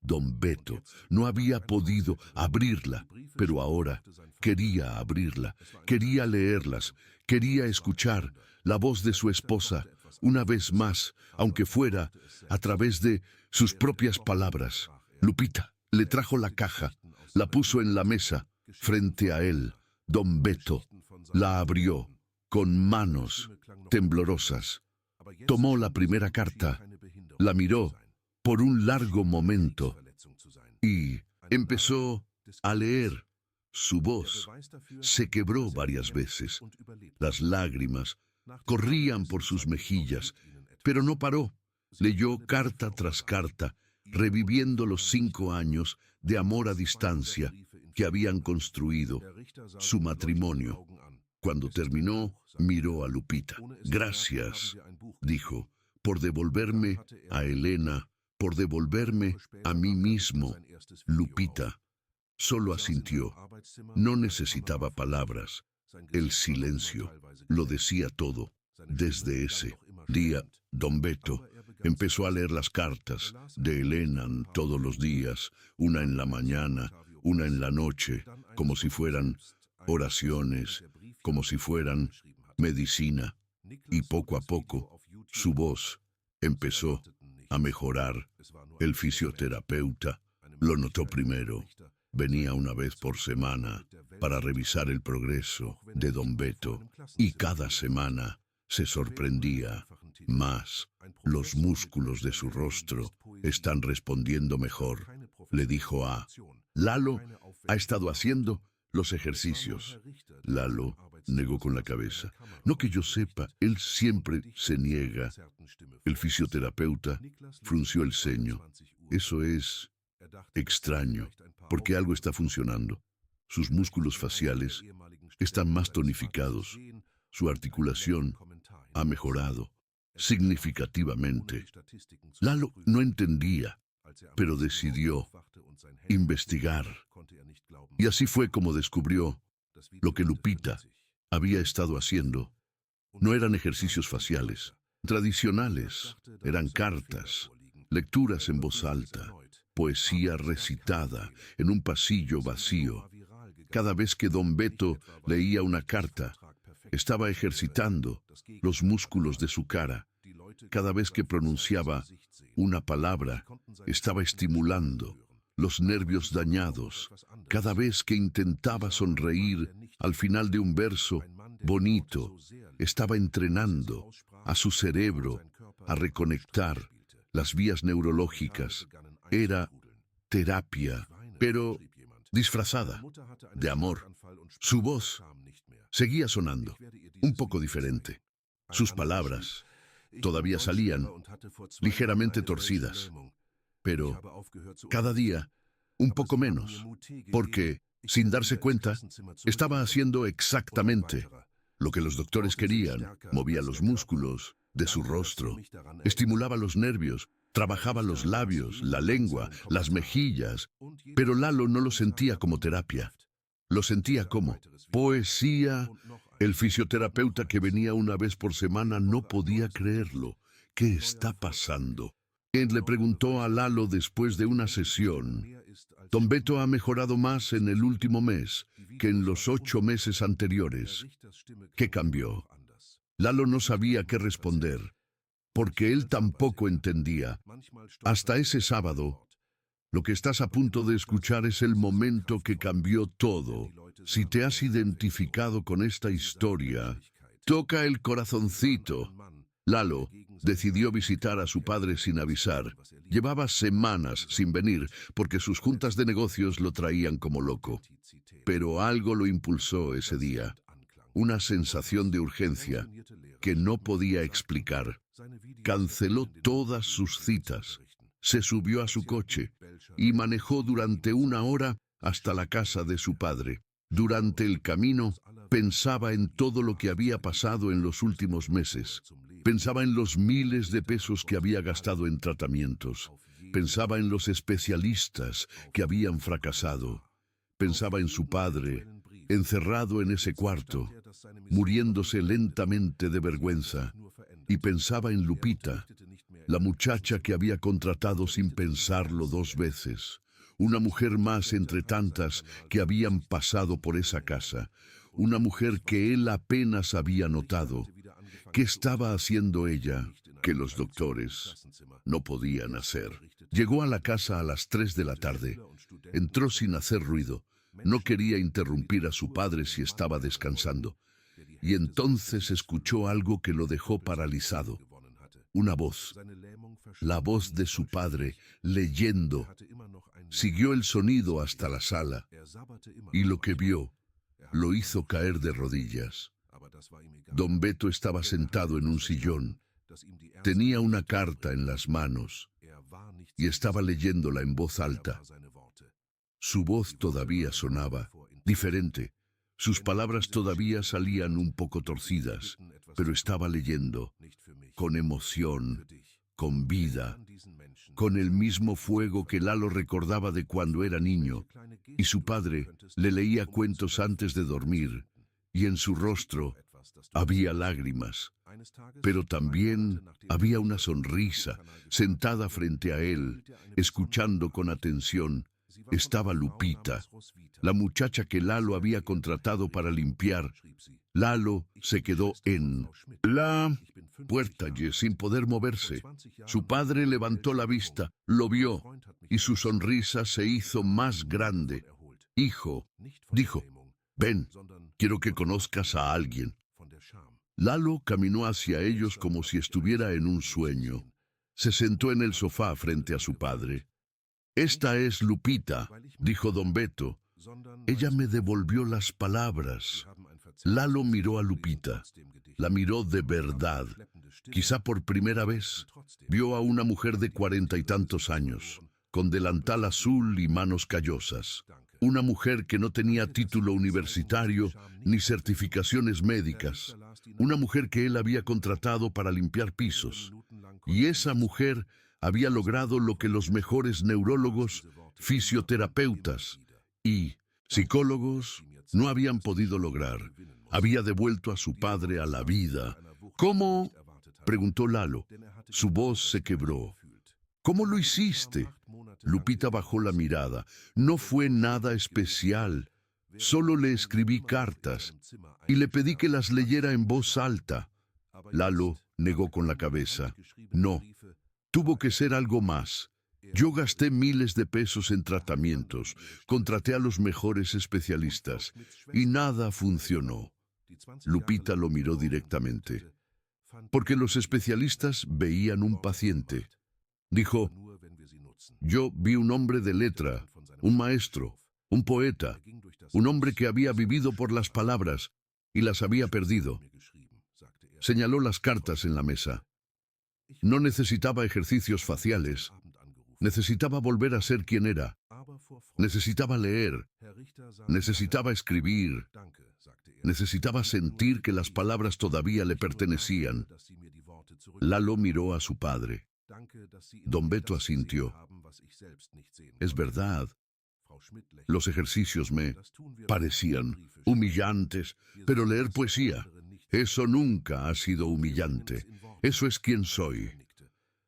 Don Beto no había podido abrirla, pero ahora quería abrirla, quería leerlas, quería escuchar la voz de su esposa una vez más, aunque fuera a través de sus propias palabras. Lupita le trajo la caja, la puso en la mesa, frente a él. Don Beto la abrió con manos temblorosas. Tomó la primera carta, la miró por un largo momento y empezó a leer. Su voz se quebró varias veces. Las lágrimas corrían por sus mejillas, pero no paró. Leyó carta tras carta, reviviendo los 5 años de amor a distancia que habían construido su matrimonio. Cuando terminó, miró a Lupita. «Gracias», dijo, «por devolverme a Elena, por devolverme a mí mismo». Lupita solo asintió. No necesitaba palabras. El silencio lo decía todo. Desde ese día, don Beto empezó a leer las cartas de Elena todos los días, una en la mañana, una en la noche, como si fueran oraciones, como si fueran medicina. Y poco a poco, su voz empezó a mejorar. El fisioterapeuta lo notó primero. Venía una vez por semana para revisar el progreso de don Beto, y cada semana se sorprendía más. «Los músculos de su rostro están respondiendo mejor», le dijo a Lalo. «Ha estado haciendo los ejercicios». Lalo negó con la cabeza. «No que yo sepa, él siempre se niega». El fisioterapeuta frunció el ceño. «Eso es extraño, porque algo está funcionando. Sus músculos faciales están más tonificados. Su articulación ha mejorado significativamente». Lalo no entendía, pero decidió investigar. Y así fue como descubrió lo que Lupita había estado haciendo. No eran ejercicios faciales tradicionales, eran cartas, lecturas en voz alta, poesía recitada en un pasillo vacío. Cada vez que don Beto leía una carta, estaba ejercitando los músculos de su cara. Cada vez que pronunciaba una palabra, estaba estimulando los nervios dañados. Cada vez que intentaba sonreír al final de un verso bonito, estaba entrenando a su cerebro a reconectar las vías neurológicas. Era terapia, pero disfrazada de amor. Su voz seguía sonando, un poco diferente. Sus palabras todavía salían ligeramente torcidas, pero cada día un poco menos, porque, sin darse cuenta, estaba haciendo exactamente lo que los doctores querían. Movía los músculos de su rostro, estimulaba los nervios, trabajaba los labios, la lengua, las mejillas, pero Lalo no lo sentía como terapia. Lo sentía como poesía. El fisioterapeuta que venía una vez por semana no podía creerlo. ¿Qué está pasando? Él le preguntó a Lalo después de una sesión: Don Beto ha mejorado más en el último mes que en los 8 meses anteriores. ¿Qué cambió? Lalo no sabía qué responder, porque él tampoco entendía. Hasta ese sábado, lo que estás a punto de escuchar es el momento que cambió todo. Si te has identificado con esta historia, toca el corazoncito. Lalo decidió visitar a su padre sin avisar. Llevaba semanas sin venir porque sus juntas de negocios lo traían como loco. Pero algo lo impulsó ese día. Una sensación de urgencia que no podía explicar. Canceló todas sus citas. Se subió a su coche y manejó durante 1 hora hasta la casa de su padre. Durante el camino, pensaba en todo lo que había pasado en los últimos meses. Pensaba en los miles de pesos que había gastado en tratamientos. Pensaba en los especialistas que habían fracasado. Pensaba en su padre, encerrado en ese cuarto, muriéndose lentamente de vergüenza. Y pensaba en Lupita, la muchacha que había contratado sin pensarlo 2 veces. Una mujer más entre tantas que habían pasado por esa casa. Una mujer que él apenas había notado. ¿Qué estaba haciendo ella que los doctores no podían hacer? Llegó a la casa a las 3 de la tarde. Entró sin hacer ruido. No quería interrumpir a su padre si estaba descansando. Y entonces escuchó algo que lo dejó paralizado. Una voz, la voz de su padre, leyendo. Siguió el sonido hasta la sala, y lo que vio lo hizo caer de rodillas. Don Beto estaba sentado en un sillón. Tenía una carta en las manos, y estaba leyéndola en voz alta. Su voz todavía sonaba, diferente. Sus palabras todavía salían un poco torcidas, pero estaba leyendo, con emoción, con vida, con el mismo fuego que Lalo recordaba de cuando era niño, y su padre le leía cuentos antes de dormir, y en su rostro había lágrimas, pero también había una sonrisa. Sentada frente a él, escuchando con atención, estaba Lupita, la muchacha que Lalo había contratado para limpiar. Lalo se quedó en la puerta sin poder moverse. Su padre levantó la vista, lo vio, y su sonrisa se hizo más grande. Hijo, dijo, ven, quiero que conozcas a alguien. Lalo caminó hacia ellos como si estuviera en un sueño. Se sentó en el sofá frente a su padre. Esta es Lupita, dijo don Beto. Ella me devolvió las palabras. Lalo miró a Lupita. La miró de verdad. Quizá por primera vez vio a una mujer de 40 y tantos años, con delantal azul y manos callosas. Una mujer que no tenía título universitario ni certificaciones médicas. Una mujer que él había contratado para limpiar pisos. Y esa mujer había logrado lo que los mejores neurólogos, fisioterapeutas y psicólogos no habían podido lograr. Había devuelto a su padre a la vida. ¿Cómo?, preguntó Lalo. Su voz se quebró. ¿Cómo lo hiciste? Lupita bajó la mirada. No fue nada especial. Solo le escribí cartas y le pedí que las leyera en voz alta. Lalo negó con la cabeza. No, tuvo que ser algo más. Yo gasté miles de pesos en tratamientos, contraté a los mejores especialistas y nada funcionó. Lupita lo miró directamente. Porque los especialistas veían un paciente. Dijo, yo vi un hombre de letra, un maestro. un poeta, un hombre que había vivido por las palabras y las había perdido. Señaló las cartas en la mesa. No necesitaba ejercicios faciales. Necesitaba volver a ser quien era. Necesitaba leer. Necesitaba escribir. Necesitaba sentir que las palabras todavía le pertenecían. Lalo miró a su padre. Don Beto asintió. Es verdad. Los ejercicios me parecían humillantes, pero leer poesía, eso nunca ha sido humillante. Eso es quien soy.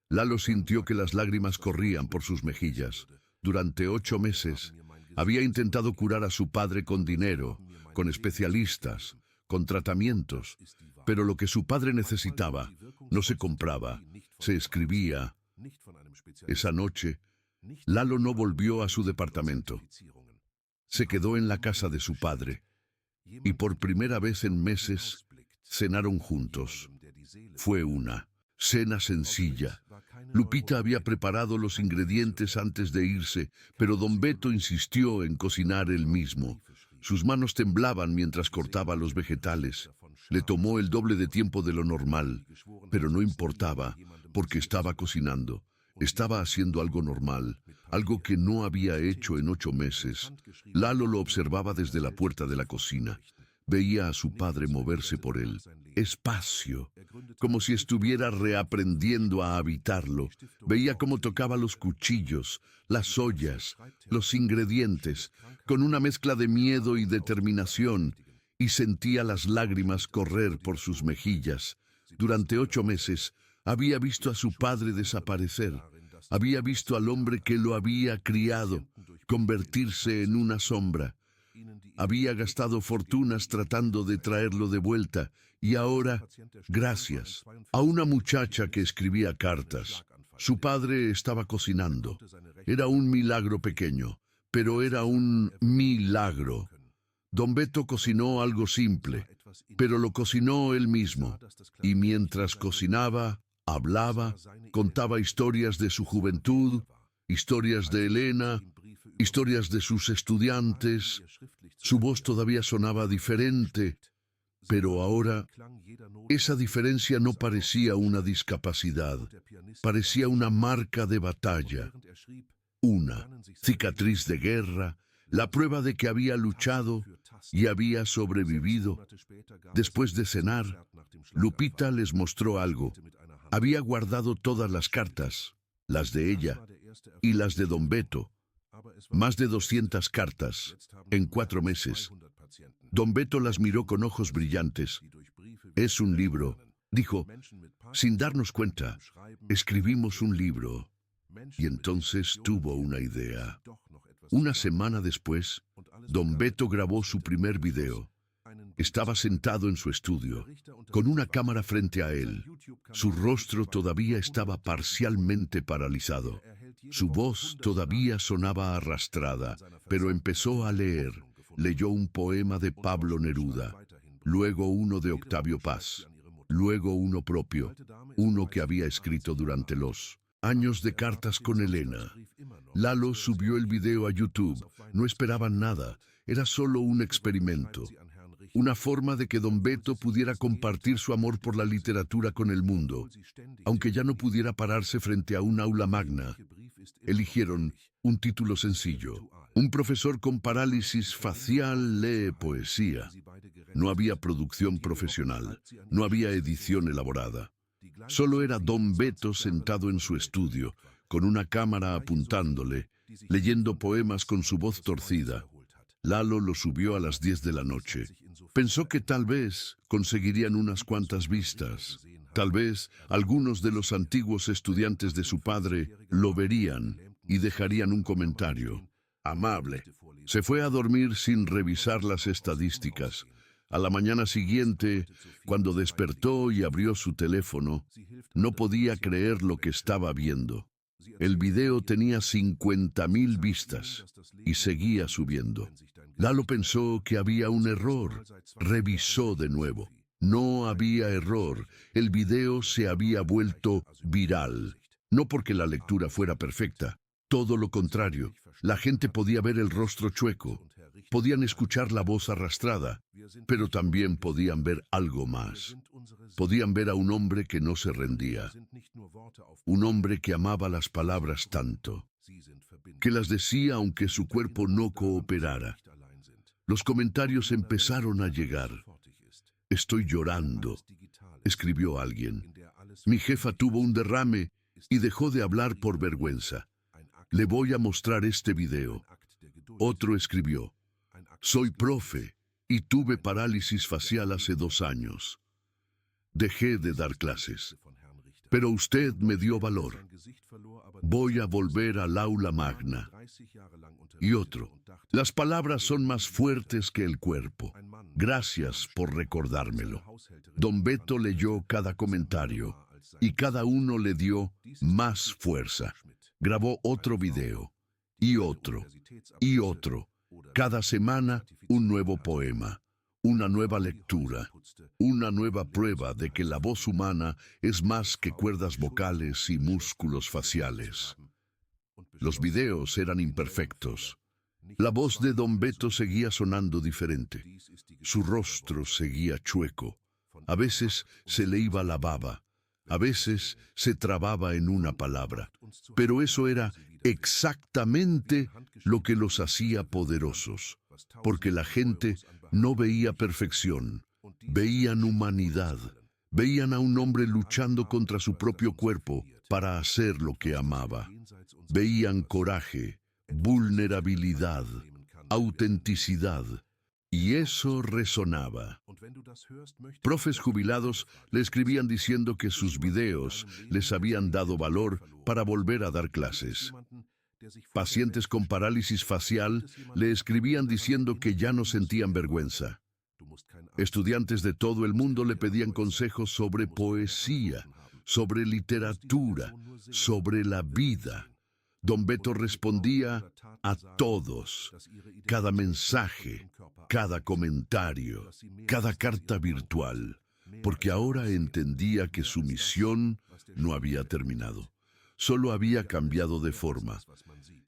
Lalo sintió que las lágrimas corrían por sus mejillas. Durante 8 meses había intentado curar a su padre con dinero, con especialistas, con tratamientos, pero lo que su padre necesitaba no se compraba, se escribía. Esa noche, Lalo no volvió a su departamento. Se quedó en la casa de su padre y por primera vez en meses cenaron juntos. Fue una cena sencilla. Lupita había preparado los ingredientes antes de irse, pero don Beto insistió en cocinar él mismo. Sus manos temblaban mientras cortaba los vegetales. Le tomó el doble de tiempo de lo normal, pero no importaba, porque estaba cocinando. Estaba haciendo algo normal, algo que no había hecho en 8 meses. Lalo lo observaba desde la puerta de la cocina. Veía a su padre moverse por él, espacio, como si estuviera reaprendiendo a habitarlo. Veía cómo tocaba los cuchillos, las ollas, los ingredientes, con una mezcla de miedo y determinación, y sentía las lágrimas correr por sus mejillas. Durante 8 meses había visto a su padre desaparecer. Había visto al hombre que lo había criado convertirse en una sombra. Había gastado fortunas tratando de traerlo de vuelta y ahora, gracias a una muchacha que escribía cartas, su padre estaba cocinando. Era un milagro pequeño, pero era un milagro. Don Beto cocinó algo simple, pero lo cocinó él mismo. Y mientras cocinaba, hablaba, contaba historias de su juventud, historias de Elena, historias de sus estudiantes. Su voz todavía sonaba diferente, pero ahora esa diferencia no parecía una discapacidad, parecía una marca de batalla, una cicatriz de guerra, la prueba de que había luchado y había sobrevivido. Después de cenar, Lupita les mostró algo. Había guardado todas las cartas, las de ella y las de don Beto. Más de 200 cartas en 4 meses. Don Beto las miró con ojos brillantes. Es un libro, dijo. Sin darnos cuenta, escribimos un libro. Y entonces tuvo una idea. Una semana después, don Beto grabó su primer video. Estaba sentado en su estudio, con una cámara frente a él. Su rostro todavía estaba parcialmente paralizado. Su voz todavía sonaba arrastrada, pero empezó a leer. Leyó un poema de Pablo Neruda, luego uno de Octavio Paz, luego uno propio, uno que había escrito durante los años de cartas con Elena. Lalo subió el video a YouTube. No esperaban nada, era solo un experimento. Una forma de que don Beto pudiera compartir su amor por la literatura con el mundo. Aunque ya no pudiera pararse frente a un aula magna, eligieron un título sencillo. Un profesor con parálisis facial lee poesía. No había producción profesional, no había edición elaborada. Solo era don Beto sentado en su estudio, con una cámara apuntándole, leyendo poemas con su voz torcida. Lalo lo subió a las 10 de la noche. Pensó que tal vez conseguirían unas cuantas vistas. Tal vez algunos de los antiguos estudiantes de su padre lo verían y dejarían un comentario amable. Se fue a dormir sin revisar las estadísticas. A la mañana siguiente, cuando despertó y abrió su teléfono, no podía creer lo que estaba viendo. El video tenía 50.000 vistas y seguía subiendo. Lalo pensó que había un error. Revisó de nuevo. No había error. El video se había vuelto viral. No porque la lectura fuera perfecta, Todo lo contrario, la gente podía ver el rostro chueco, podían escuchar la voz arrastrada, pero también podían ver algo más. Podían ver a un hombre que no se rendía, un hombre que amaba las palabras tanto, que las decía aunque su cuerpo no cooperara. Los comentarios empezaron a llegar. Estoy llorando, escribió alguien. Mi jefa tuvo un derrame y dejó de hablar por vergüenza. Le voy a mostrar este video. Otro escribió, soy profe y tuve parálisis facial hace 2 años. Dejé de dar clases, pero usted me dio valor. Voy a volver al aula magna. Y otro, las palabras son más fuertes que el cuerpo. Gracias por recordármelo. Don Beto leyó cada comentario y cada uno le dio más fuerza. Grabó otro video y otro y otro. Cada semana un nuevo poema, una nueva lectura, una nueva prueba de que la voz humana es más que cuerdas vocales y músculos faciales. Los videos eran imperfectos. La voz de Don Beto seguía sonando diferente. Su rostro seguía chueco. A veces se le iba la baba. A veces se trababa en una palabra. Pero eso era exactamente lo que los hacía poderosos. Porque la gente no veía perfección. Veían humanidad. Veían a un hombre luchando contra su propio cuerpo para hacer lo que amaba. Veían coraje, vulnerabilidad, autenticidad, y eso resonaba. Profes jubilados le escribían diciendo que sus videos les habían dado valor para volver a dar clases. Pacientes con parálisis facial le escribían diciendo que ya no sentían vergüenza. Estudiantes de todo el mundo le pedían consejos sobre poesía, sobre literatura, sobre la vida. Don Beto respondía a todos, cada mensaje, cada comentario, cada carta virtual, porque ahora entendía que su misión no había terminado, solo había cambiado de forma.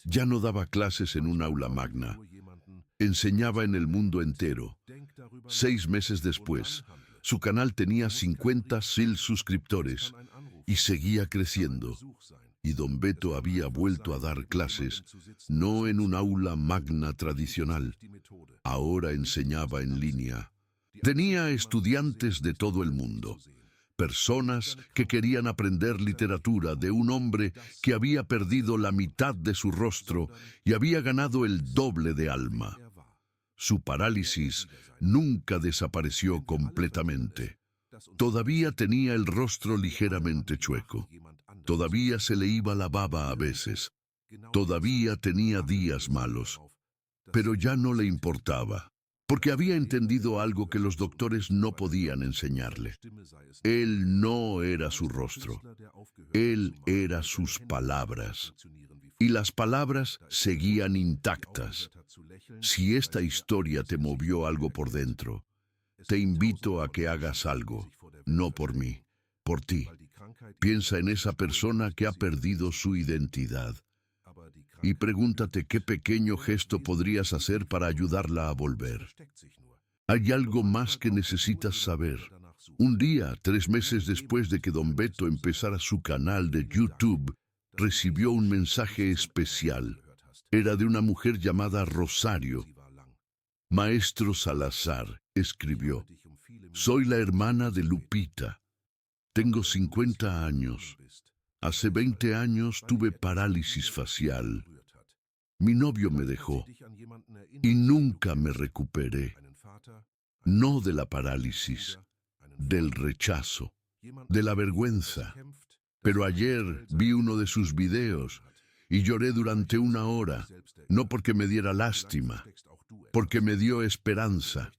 Ya no daba clases en un aula magna, enseñaba en el mundo entero. 6 meses después, su canal tenía 50.000 suscriptores y seguía creciendo. Y Don Beto había vuelto a dar clases, no en un aula magna tradicional. Ahora enseñaba en línea. Tenía estudiantes de todo el mundo, personas que querían aprender literatura de un hombre que había perdido la mitad de su rostro y había ganado el doble de alma. Su parálisis nunca desapareció completamente. Todavía tenía el rostro ligeramente chueco. Todavía se le iba la baba a veces. Todavía tenía días malos. Pero ya no le importaba, porque había entendido algo que los doctores no podían enseñarle. Él no era su rostro. Él era sus palabras. Y las palabras seguían intactas. Si esta historia te movió algo por dentro, te invito a que hagas algo, no por mí, por ti. Piensa en esa persona que ha perdido su identidad y pregúntate qué pequeño gesto podrías hacer para ayudarla a volver. Hay algo más que necesitas saber. Un día, 3 meses después de que Don Beto empezara su canal de YouTube, recibió un mensaje especial. Era de una mujer llamada Rosario. Maestro Salazar, escribió, soy la hermana de Lupita. Tengo 50 años. Hace 20 años tuve parálisis facial. Mi novio me dejó y nunca me recuperé. No de la parálisis, del rechazo, de la vergüenza. Pero ayer vi uno de sus videos y lloré durante 1 hora, no porque me diera lástima, porque me dio esperanza.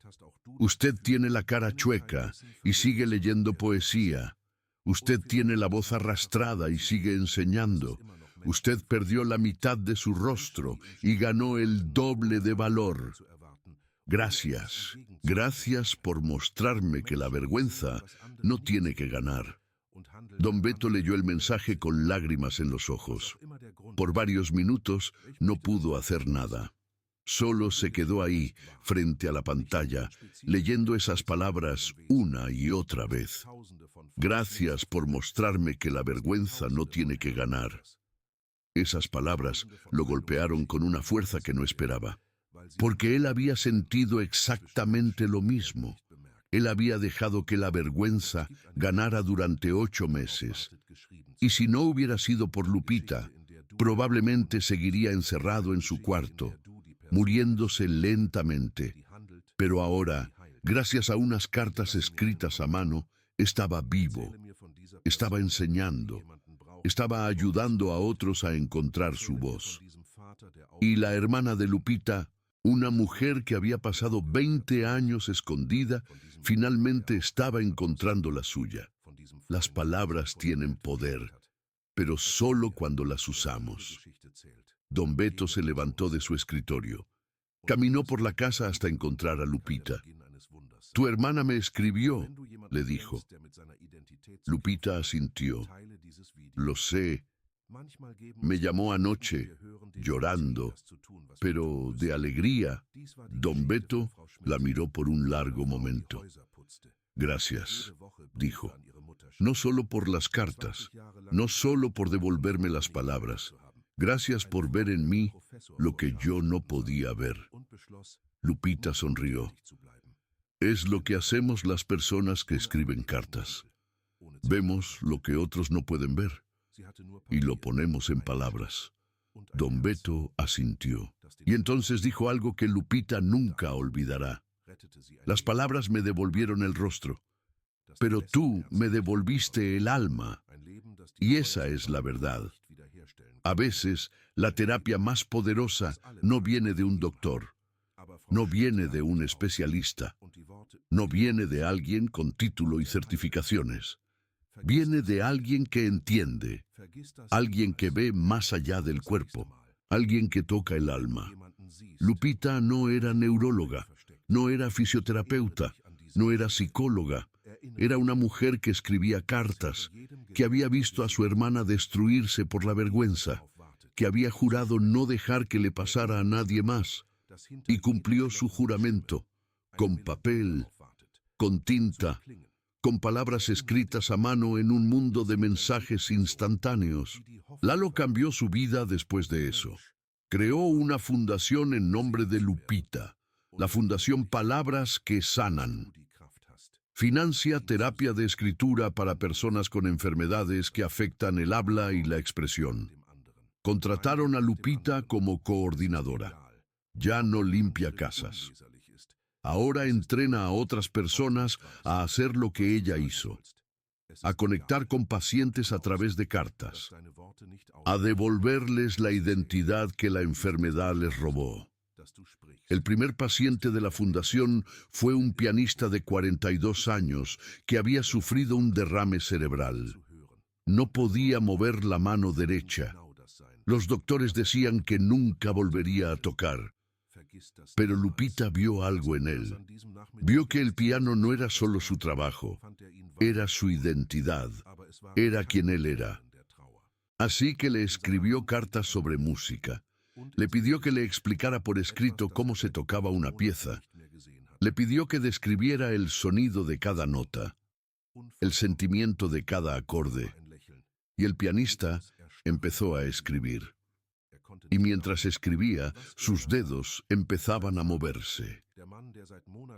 Usted tiene la cara chueca y sigue leyendo poesía. Usted tiene la voz arrastrada y sigue enseñando. Usted perdió la mitad de su rostro y ganó el doble de valor. Gracias. Gracias por mostrarme que la vergüenza no tiene que ganar. Don Beto leyó el mensaje con lágrimas en los ojos. Por varios minutos no pudo hacer nada. Solo se quedó ahí, frente a la pantalla, leyendo esas palabras una y otra vez. Gracias por mostrarme que la vergüenza no tiene que ganar. Esas palabras lo golpearon con una fuerza que no esperaba, porque él había sentido exactamente lo mismo. Él había dejado que la vergüenza ganara durante 8 meses. Y si no hubiera sido por Lupita, probablemente seguiría encerrado en su cuarto, muriéndose lentamente. Pero ahora, gracias a unas cartas escritas a mano, estaba vivo, estaba enseñando, estaba ayudando a otros a encontrar su voz. Y la hermana de Lupita, una mujer que había pasado 20 años escondida, finalmente estaba encontrando la suya. Las palabras tienen poder, pero solo cuando las usamos. Don Beto se levantó de su escritorio. Caminó por la casa hasta encontrar a Lupita. «Tu hermana me escribió», le dijo. Lupita asintió. «Lo sé. Me llamó anoche, llorando, pero de alegría». Don Beto la miró por un largo momento. «Gracias», dijo. «No solo por las cartas, no solo por devolverme las palabras. Gracias por ver en mí lo que yo no podía ver». Lupita sonrió. Es lo que hacemos las personas que escriben cartas. Vemos lo que otros no pueden ver y lo ponemos en palabras. Don Beto asintió. Y entonces dijo algo que Lupita nunca olvidará. «Las palabras me devolvieron el rostro, pero tú me devolviste el alma». Y esa es la verdad. A veces, la terapia más poderosa no viene de un doctor, no viene de un especialista, no viene de alguien con título y certificaciones. Viene de alguien que entiende, alguien que ve más allá del cuerpo, alguien que toca el alma. Lupita no era neuróloga, no era fisioterapeuta, no era psicóloga. Era una mujer que escribía cartas, que había visto a su hermana destruirse por la vergüenza, que había jurado no dejar que le pasara a nadie más, y cumplió su juramento, con papel, con tinta, con palabras escritas a mano en un mundo de mensajes instantáneos. Lalo cambió su vida después de eso. Creó una fundación en nombre de Lupita, la Fundación Palabras que Sanan. Financia terapia de escritura para personas con enfermedades que afectan el habla y la expresión. Contrataron a Lupita como coordinadora. Ya no limpia casas. Ahora entrena a otras personas a hacer lo que ella hizo, a conectar con pacientes a través de cartas, a devolverles la identidad que la enfermedad les robó. El primer paciente de la fundación fue un pianista de 42 años que había sufrido un derrame cerebral. No podía mover la mano derecha. Los doctores decían que nunca volvería a tocar. Pero Lupita vio algo en él. Vio que el piano no era solo su trabajo, era su identidad, era quien él era. Así que le escribió cartas sobre música. Le pidió que le explicara por escrito cómo se tocaba una pieza. Le pidió que describiera el sonido de cada nota, el sentimiento de cada acorde. Y el pianista empezó a escribir. Y mientras escribía, sus dedos empezaban a moverse,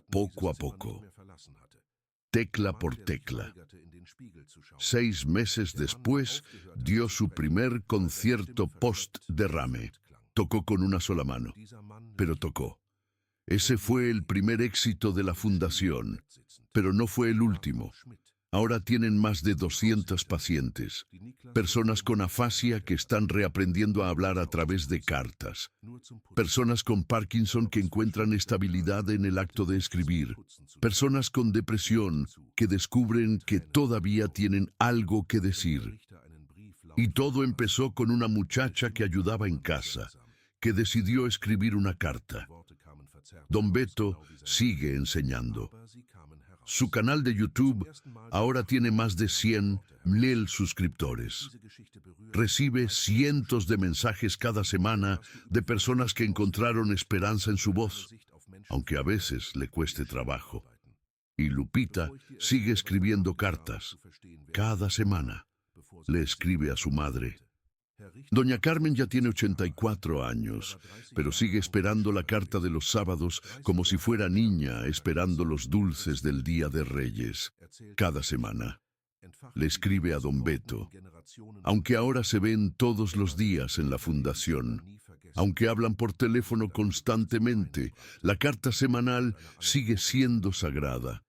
poco a poco, tecla por tecla. 6 meses después, dio su primer concierto post-derrame. Tocó con una sola mano, pero tocó. Ese fue el primer éxito de la fundación, pero no fue el último. Ahora tienen más de 200 pacientes, personas con afasia que están reaprendiendo a hablar a través de cartas, personas con Parkinson que encuentran estabilidad en el acto de escribir, personas con depresión que descubren que todavía tienen algo que decir. Y todo empezó con una muchacha que ayudaba en casa, que decidió escribir una carta. Don Beto sigue enseñando. Su canal de YouTube ahora tiene más de 100.000 suscriptores. Recibe cientos de mensajes cada semana de personas que encontraron esperanza en su voz, aunque a veces le cueste trabajo. Y Lupita sigue escribiendo cartas. Cada semana le escribe a su madre. Doña Carmen ya tiene 84 años, pero sigue esperando la carta de los sábados como si fuera niña esperando los dulces del Día de Reyes. Cada semana le escribe a don Beto. Aunque ahora se ven todos los días en la fundación, aunque hablan por teléfono constantemente, la carta semanal sigue siendo sagrada.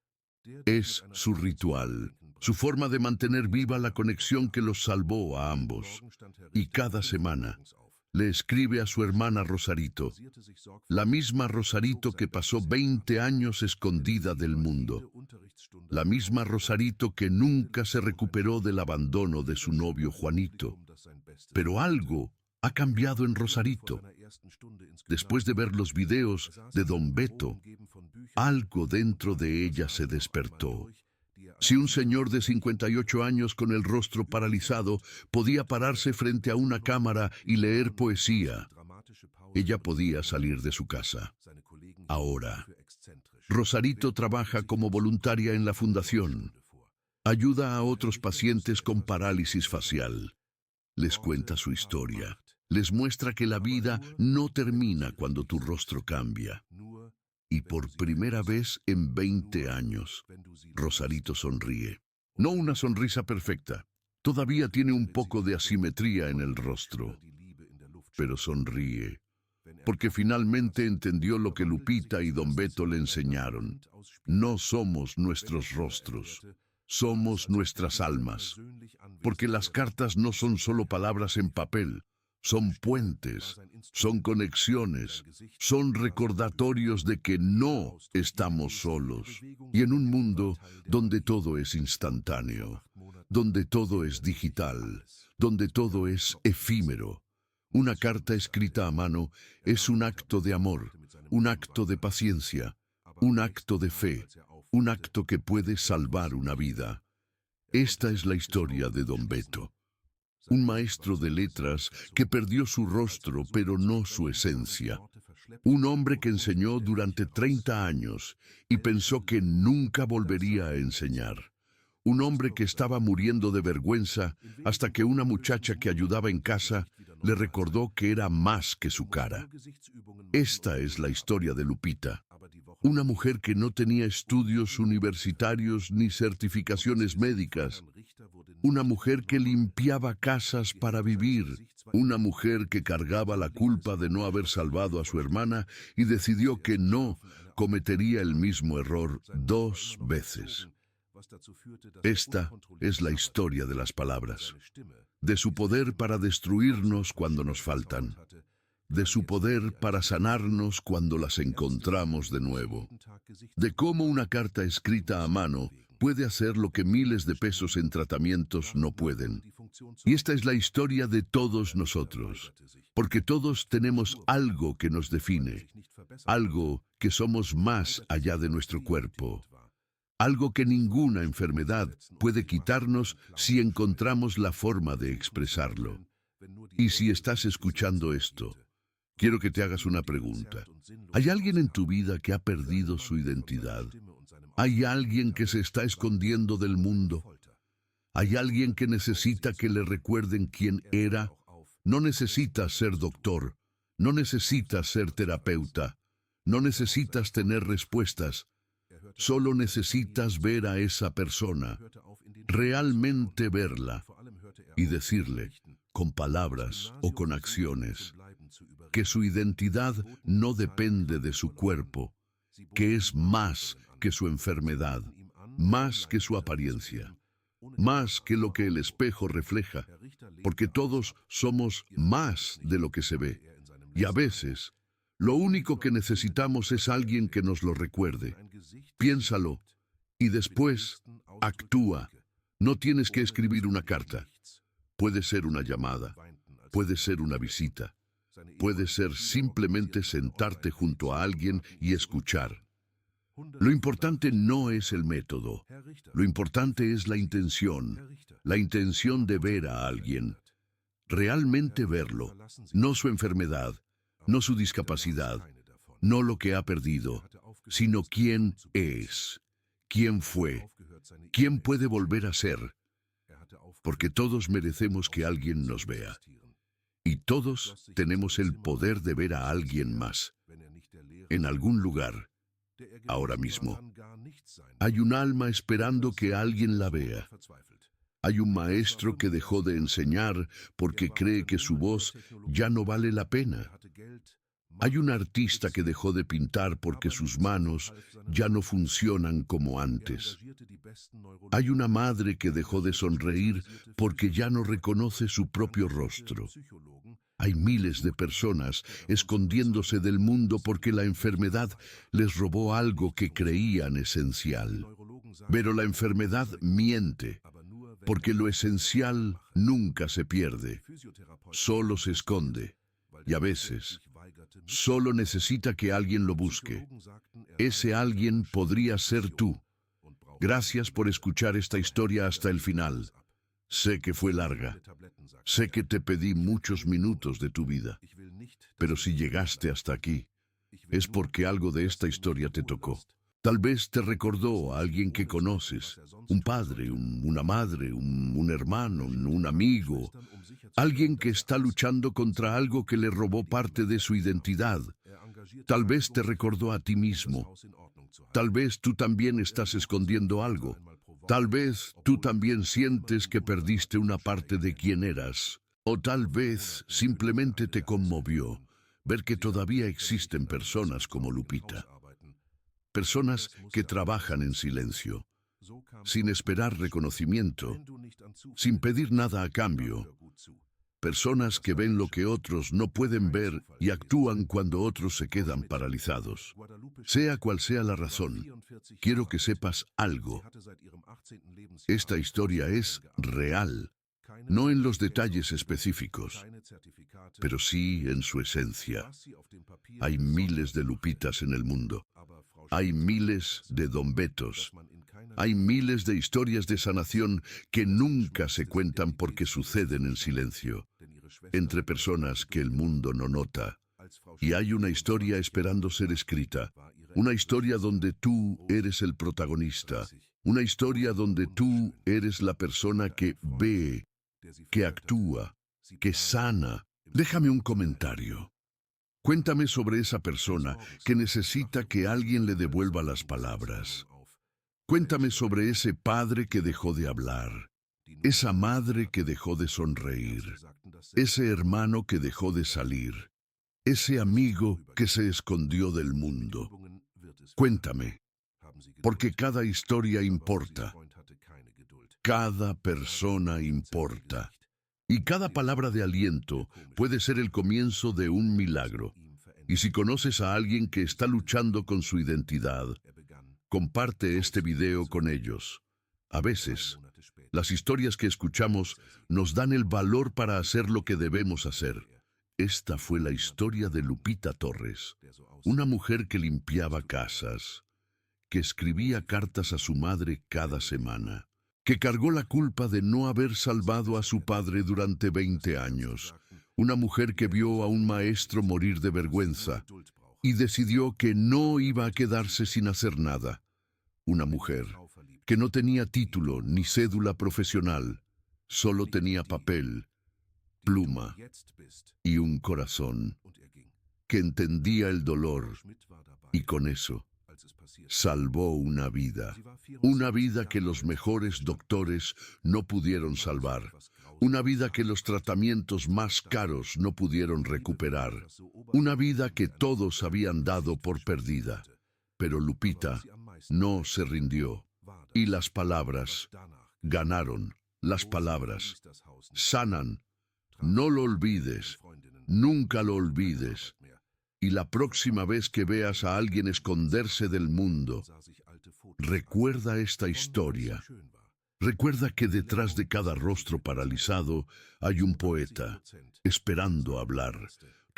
Es su ritual, su forma de mantener viva la conexión que los salvó a ambos. Y cada semana le escribe a su hermana Rosarito, la misma Rosarito que pasó 20 años escondida del mundo, la misma Rosarito que nunca se recuperó del abandono de su novio Juanito. Pero algo ha cambiado en Rosarito. Después de ver los videos de don Beto, algo dentro de ella se despertó. Si un señor de 58 años con el rostro paralizado podía pararse frente a una cámara y leer poesía, ella podía salir de su casa. Ahora, Rosarito trabaja como voluntaria en la fundación. Ayuda a otros pacientes con parálisis facial. Les cuenta su historia. Les muestra que la vida no termina cuando tu rostro cambia. Y por primera vez en 20 años, Rosarito sonríe. No una sonrisa perfecta. Todavía tiene un poco de asimetría en el rostro. Pero sonríe, porque finalmente entendió lo que Lupita y don Beto le enseñaron. No somos nuestros rostros, somos nuestras almas. Porque las cartas no son solo palabras en papel. Son puentes, son conexiones, son recordatorios de que no estamos solos. Y en un mundo donde todo es instantáneo, donde todo es digital, donde todo es efímero, una carta escrita a mano es un acto de amor, un acto de paciencia, un acto de fe, un acto que puede salvar una vida. Esta es la historia de don Beto. Un maestro de letras que perdió su rostro pero no su esencia. Un hombre que enseñó durante 30 años y pensó que nunca volvería a enseñar. Un hombre que estaba muriendo de vergüenza hasta que una muchacha que ayudaba en casa le recordó que era más que su cara. Esta es la historia de Lupita. Una mujer que no tenía estudios universitarios ni certificaciones médicas. Una mujer que limpiaba casas para vivir. Una mujer que cargaba la culpa de no haber salvado a su hermana y decidió que no cometería el mismo error 2 veces. Esta es la historia de las palabras, de su poder para destruirnos cuando nos faltan, de su poder para sanarnos cuando las encontramos de nuevo, de cómo una carta escrita a mano puede hacer lo que miles de pesos en tratamientos no pueden. Y esta es la historia de todos nosotros, porque todos tenemos algo que nos define, algo que somos más allá de nuestro cuerpo, algo que ninguna enfermedad puede quitarnos si encontramos la forma de expresarlo. Y si estás escuchando esto, quiero que te hagas una pregunta. ¿Hay alguien en tu vida que ha perdido su identidad? ¿Hay alguien que se está escondiendo del mundo? ¿Hay alguien que necesita que le recuerden quién era? No necesitas ser doctor, no necesitas ser terapeuta, no necesitas tener respuestas. Solo necesitas ver a esa persona, realmente verla, y decirle, con palabras o con acciones, que su identidad no depende de su cuerpo, que es más que su enfermedad, más que su apariencia, más que lo que el espejo refleja, porque todos somos más de lo que se ve. Y a veces, lo único que necesitamos es alguien que nos lo recuerde. Piénsalo y después actúa. No tienes que escribir una carta. Puede ser una llamada, puede ser una visita, puede ser simplemente sentarte junto a alguien y escuchar. Lo importante no es el método, lo importante es la intención de ver a alguien, realmente verlo, no su enfermedad, no su discapacidad, no lo que ha perdido, sino quién es, quién fue, quién puede volver a ser, porque todos merecemos que alguien nos vea. Y todos tenemos el poder de ver a alguien más, en algún lugar, ahora mismo. Hay un alma esperando que alguien la vea. Hay un maestro que dejó de enseñar porque cree que su voz ya no vale la pena. Hay un artista que dejó de pintar porque sus manos ya no funcionan como antes. Hay una madre que dejó de sonreír porque ya no reconoce su propio rostro. Hay miles de personas escondiéndose del mundo porque la enfermedad les robó algo que creían esencial. Pero la enfermedad miente, porque lo esencial nunca se pierde, solo se esconde. Y a veces, solo necesita que alguien lo busque. Ese alguien podría ser tú. Gracias por escuchar esta historia hasta el final. Sé que fue larga. Sé que te pedí muchos minutos de tu vida. Pero si llegaste hasta aquí, es porque algo de esta historia te tocó. Tal vez te recordó a alguien que conoces, un padre, una madre, un hermano, un amigo, alguien que está luchando contra algo que le robó parte de su identidad. Tal vez te recordó a ti mismo. Tal vez tú también estás escondiendo algo. Tal vez tú también sientes que perdiste una parte de quién eras. O tal vez simplemente te conmovió ver que todavía existen personas como Lupita. Personas que trabajan en silencio, sin esperar reconocimiento, sin pedir nada a cambio. Personas que ven lo que otros no pueden ver y actúan cuando otros se quedan paralizados. Sea cual sea la razón, quiero que sepas algo. Esta historia es real, no en los detalles específicos, pero sí en su esencia. Hay miles de Lupitas en el mundo. Hay miles de Don Betos. Hay miles de historias de sanación que nunca se cuentan porque suceden en silencio, entre personas que el mundo no nota. Y hay una historia esperando ser escrita, una historia donde tú eres el protagonista, una historia donde tú eres la persona que ve, que actúa, que sana. Déjame un comentario. Cuéntame sobre esa persona que necesita que alguien le devuelva las palabras. Cuéntame sobre ese padre que dejó de hablar, esa madre que dejó de sonreír, ese hermano que dejó de salir, ese amigo que se escondió del mundo. Cuéntame, porque cada historia importa, cada persona importa, y cada palabra de aliento puede ser el comienzo de un milagro. Y si conoces a alguien que está luchando con su identidad, comparte este video con ellos. A veces, las historias que escuchamos nos dan el valor para hacer lo que debemos hacer. Esta fue la historia de Lupita Torres, una mujer que limpiaba casas, que escribía cartas a su madre cada semana, que cargó la culpa de no haber salvado a su padre durante 20 años, una mujer que vio a un maestro morir de vergüenza y decidió que no iba a quedarse sin hacer nada. Una mujer que no tenía título ni cédula profesional, solo tenía papel, pluma y un corazón, que entendía el dolor y con eso salvó una vida que los mejores doctores no pudieron salvar, una vida que los tratamientos más caros no pudieron recuperar, una vida que todos habían dado por perdida. Pero Lupita no se rindió, y las palabras ganaron. Las palabras sanan. No lo olvides, nunca lo olvides. Y la próxima vez que veas a alguien esconderse del mundo, recuerda esta historia. Recuerda que detrás de cada rostro paralizado hay un poeta, esperando hablar.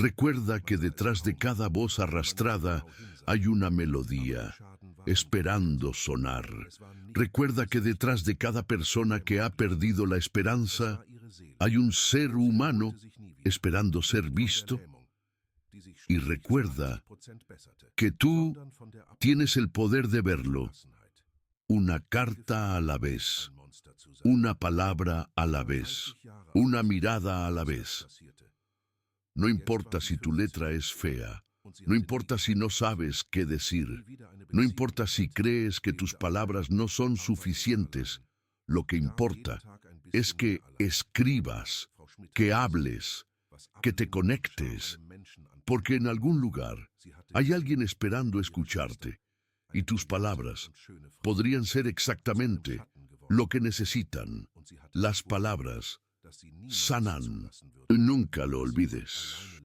Recuerda que detrás de cada voz arrastrada hay una melodía, esperando sonar. Recuerda que detrás de cada persona que ha perdido la esperanza, hay un ser humano esperando ser visto. Y recuerda que tú tienes el poder de verlo, una carta a la vez, una palabra a la vez, una mirada a la vez. No importa si tu letra es fea, no importa si no sabes qué decir, no importa si crees que tus palabras no son suficientes, lo que importa es que escribas, que hables, que te conectes, porque en algún lugar hay alguien esperando escucharte, y tus palabras podrían ser exactamente lo que necesitan. Las palabras sanan. Nunca lo olvides.